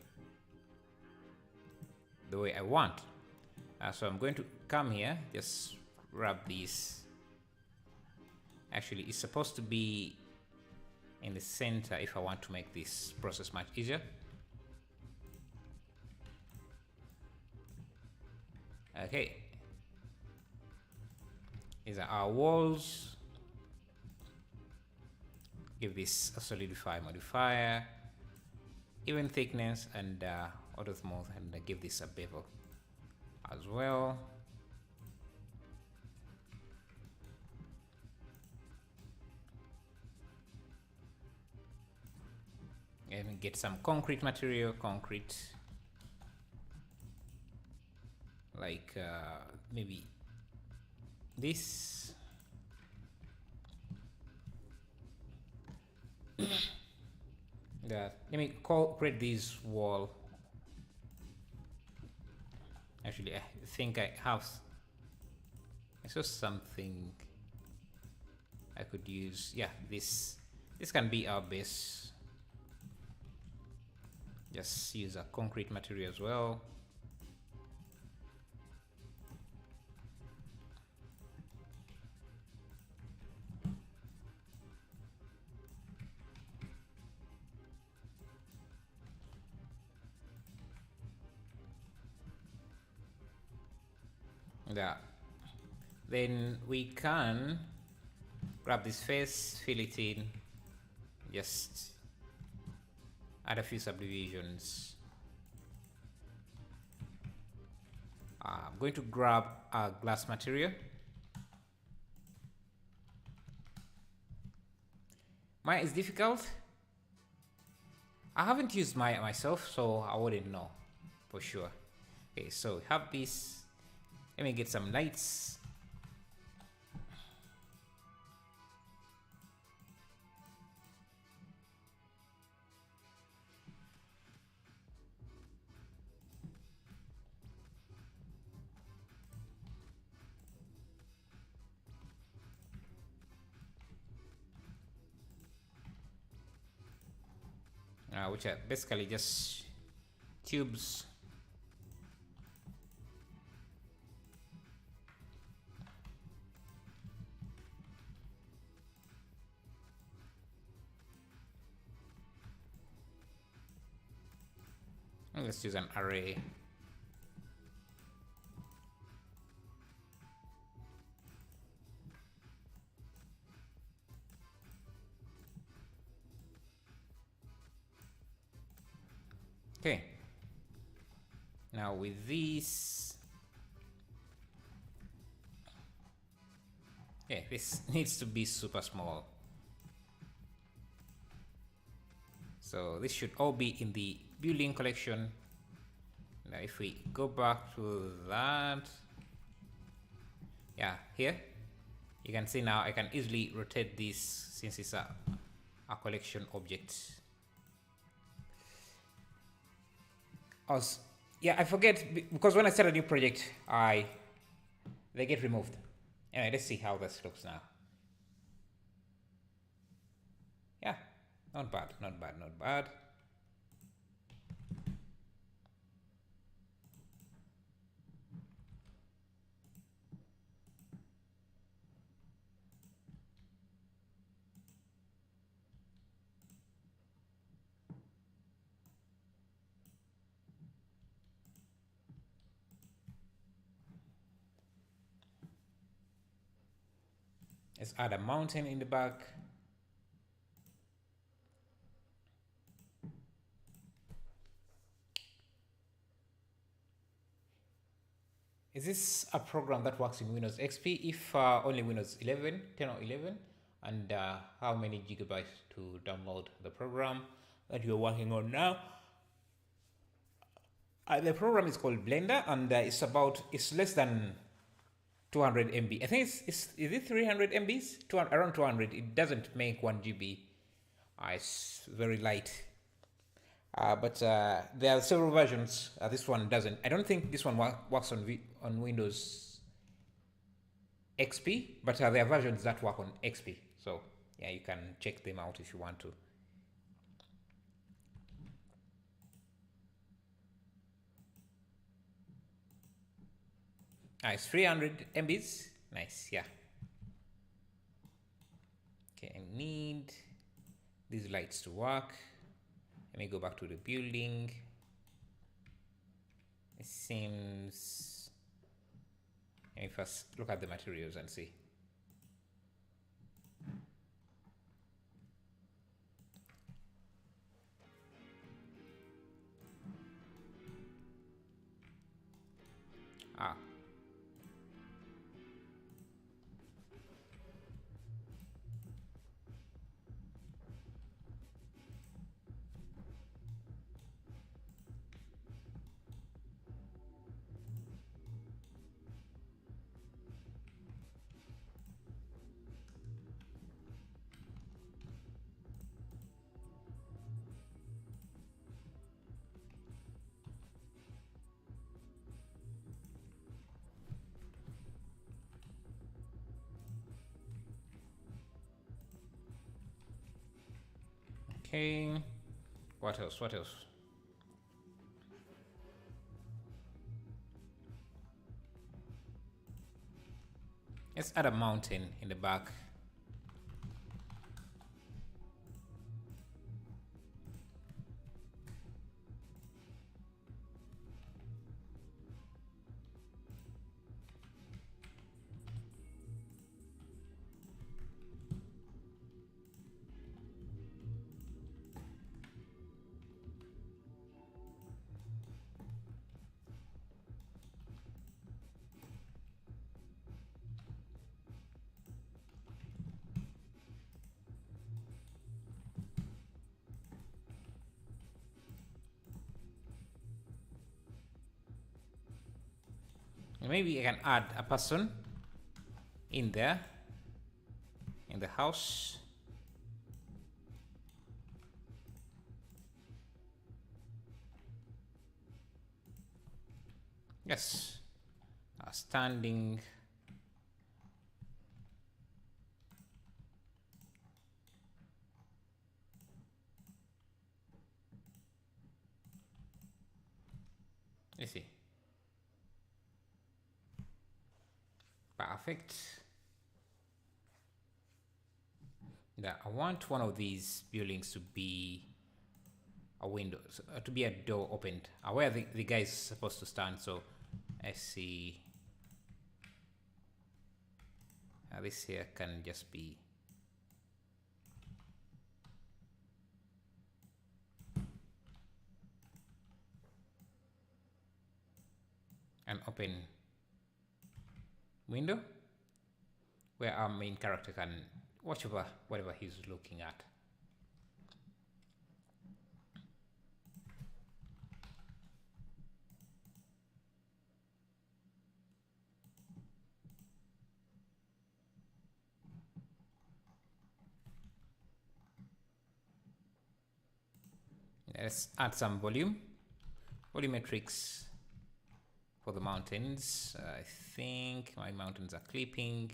[SPEAKER 1] the way I want. So I'm going to come here, just grab this. Actually, it's supposed to be in the center if I want to make this process much easier. Okay, these are our walls. Give this a solidify modifier, even thickness, and auto smooth, and give this a bevel as well. And get some concrete material, like maybe this. Let me create this wall. Actually, I think I have. I saw something I could use. Yeah, this can be our base. Just use a concrete material as well. Yeah. Then we can grab this face, fill it in, just add a few subdivisions. I'm going to grab a glass material. Maya is difficult. I haven't used Maya myself, so I wouldn't know for sure. Okay, so we have this. Let me get some lights. Which are basically just tubes. Let's use an array. Okay. Now with this, yeah, this needs to be super small. So this should all be in the building collection. Now if we go back to that, yeah, here, you can see now I can easily rotate this since it's a collection object. Yeah, I forget because when I start a new project, they get removed. Anyway, let's see how this looks now. Yeah, not bad, not bad, not bad. Let's add a mountain in the back. Is this a program that works in Windows XP? If only Windows 11, 10 or 11? And how many gigabytes to download the program that you're working on now? The program is called Blender, and it's less than 200 MB. I think is it 300 MBs? Around 200. It doesn't make 1 GB. It's very light. But there are several versions. This one doesn't. I don't think this one works on Windows XP, but there are versions that work on XP. So yeah, you can check them out if you want to. It's 300 MBs. Nice, yeah. Okay, I need these lights to work. Let me go back to the building. It seems... Let me first look at the materials and see. Ah. Okay. What else? What else? Let's add a mountain in the back. Maybe I can add a person in there, in the house. Yes, standing. Let's see. Perfect. Yeah, I want one of these buildings to be a window, to be a door opened, where the guy is supposed to stand. So I see this here can just be an open window where our main character can watch over whatever he's looking at. Let's add some volumetrics for the mountains. I think my mountains are clipping,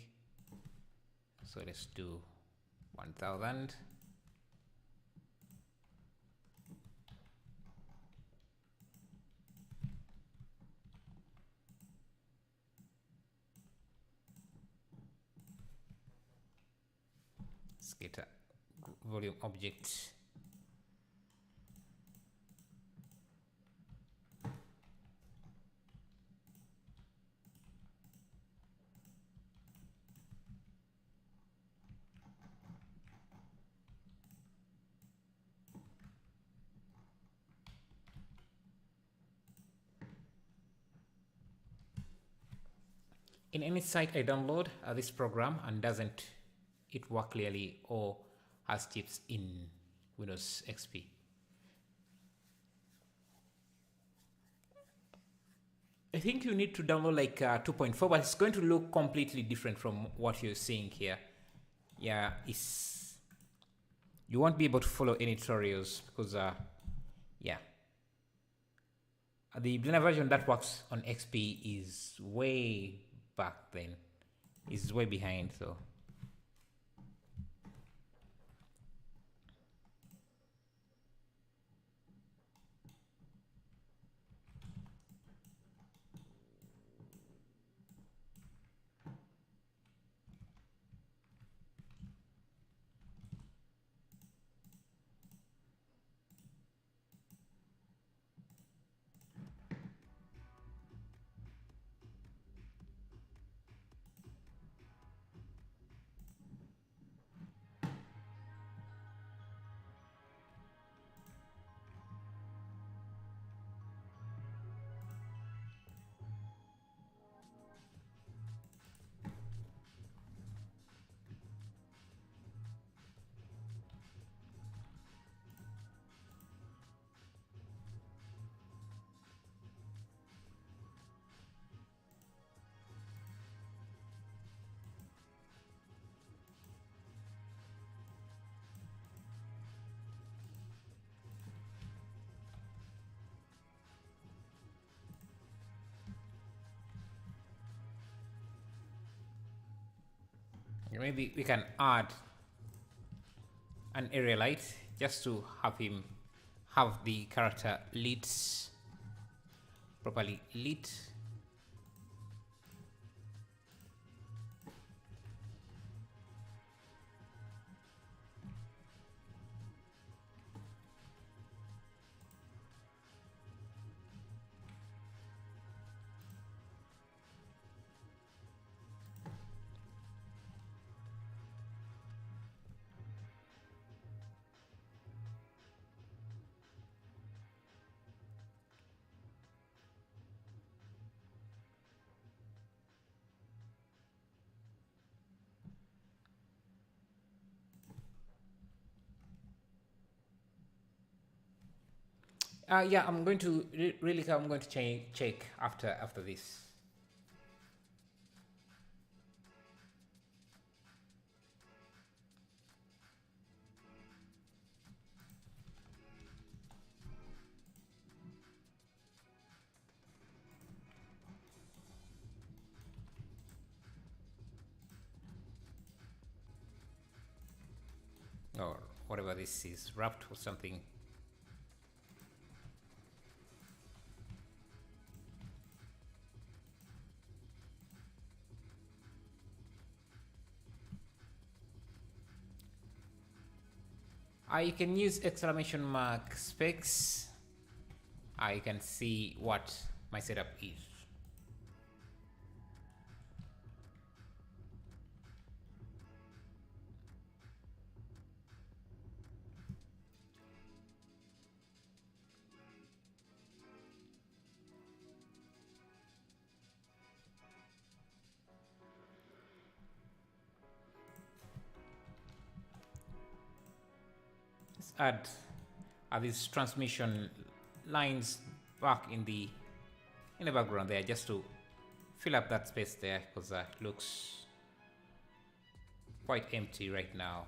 [SPEAKER 1] so let's do 1000. Let's get a volume object. In any site I download this program and doesn't it work clearly or has chips in Windows XP. I think you need to download like 2.4, but it's going to look completely different from what you're seeing here. Yeah, you won't be able to follow any tutorials because yeah, the Blender version that works on XP is way back then, is way behind. So maybe we can add an area light just to have the character lit, properly lit. Yeah, I'm going to I'm going to check after this. Or whatever this is, wrapped or something. You can use exclamation mark specs. You can see what my setup is. add these transmission lines back in the background there, just to fill up that space there, because that looks quite empty right now.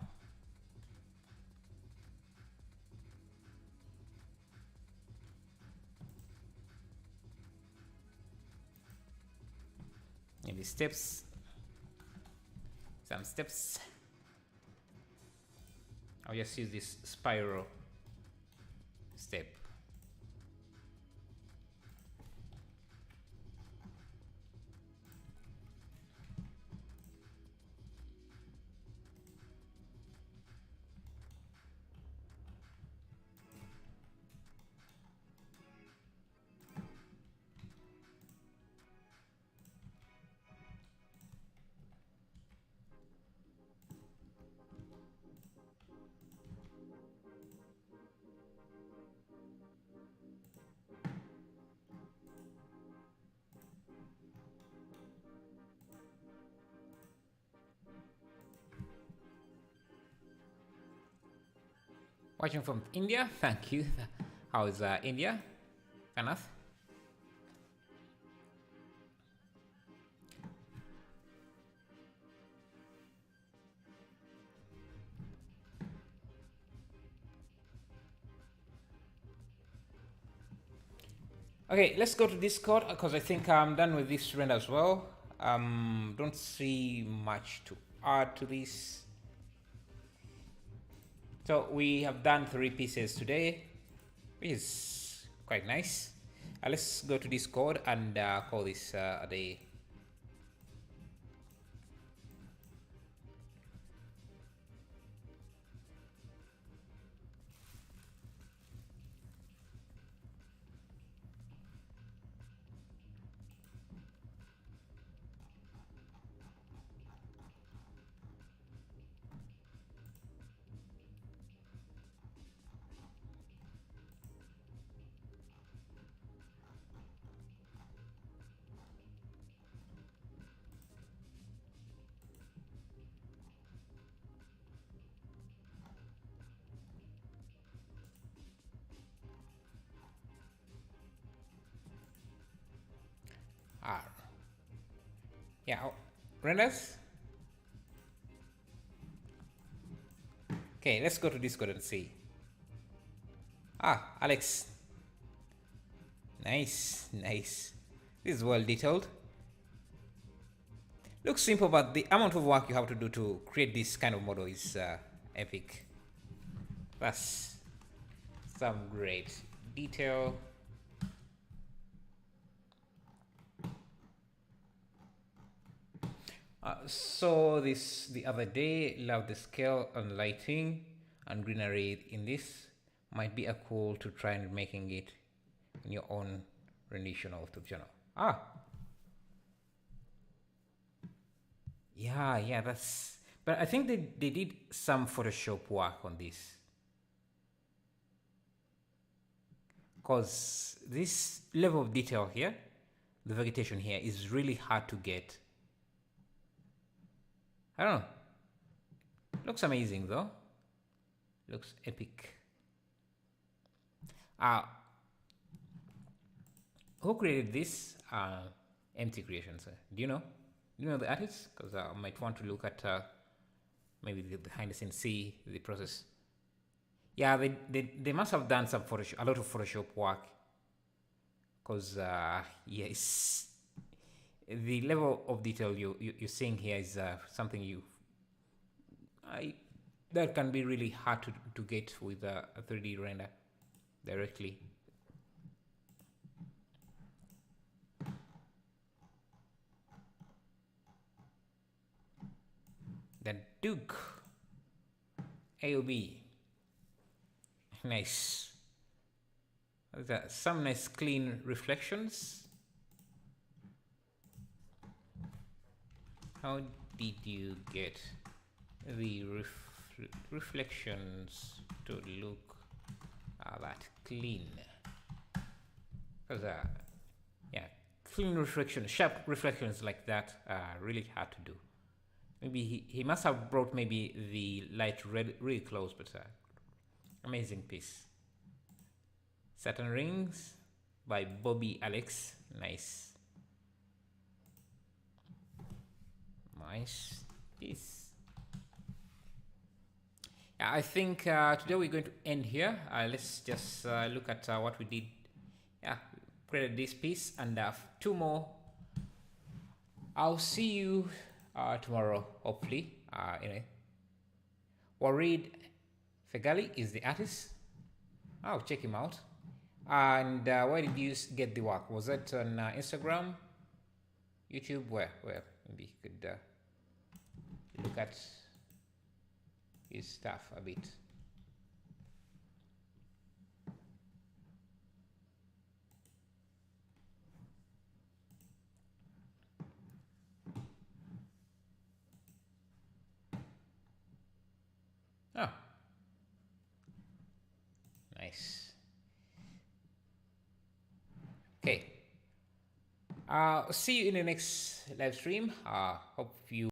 [SPEAKER 1] Maybe steps, some steps. I'll just use this spiral step. Watching from India, thank you. How is India? Kanath? Okay, let's go to Discord, because I think I'm done with this render as well. Don't see much to add to this. So we have done 3 pieces today, which is quite nice. Let's go to Discord and call this a day. Yeah, renders. Okay, let's go to Discord and see. Alex. Nice. This is well detailed. Looks simple, but the amount of work you have to do to create this kind of model is epic. That's some great detail. Saw this the other day. Love the scale and lighting and greenery in this. Might be a cool to try and making it in your own rendition of the channel. Yeah, that's. But I think they did some Photoshop work on this, because this level of detail here, the vegetation here, is really hard to get. I don't know. Looks amazing though. Looks epic. Who created this? Empty Creations. Do you know? Do you know the artist? Because I might want to look at maybe the behind the scenes, see the process. Yeah, they must have done some Photoshop, a lot of Photoshop work. Because yes, the level of detail you're seeing here is something that can be really hard to get with a 3D render directly. Then Duke AOB, nice. Some nice clean reflections. How did you get the reflections to look that clean? Because yeah, clean reflections, sharp reflections like that are really hard to do. Maybe he must have brought maybe the light really close, but Amazing piece. Saturn Rings by Bobby Alex. Nice. Nice piece. Yeah, I think today we're going to end here. Let's just look at what we did. Yeah, created this piece and two more. I'll see you tomorrow, hopefully. Warid Fegali is the artist. Oh, check him out. And where did you get the work? Was it on Instagram, YouTube? Where? Maybe you could look at his stuff a bit. Oh, nice. Okay. See you in the next live stream. Hope you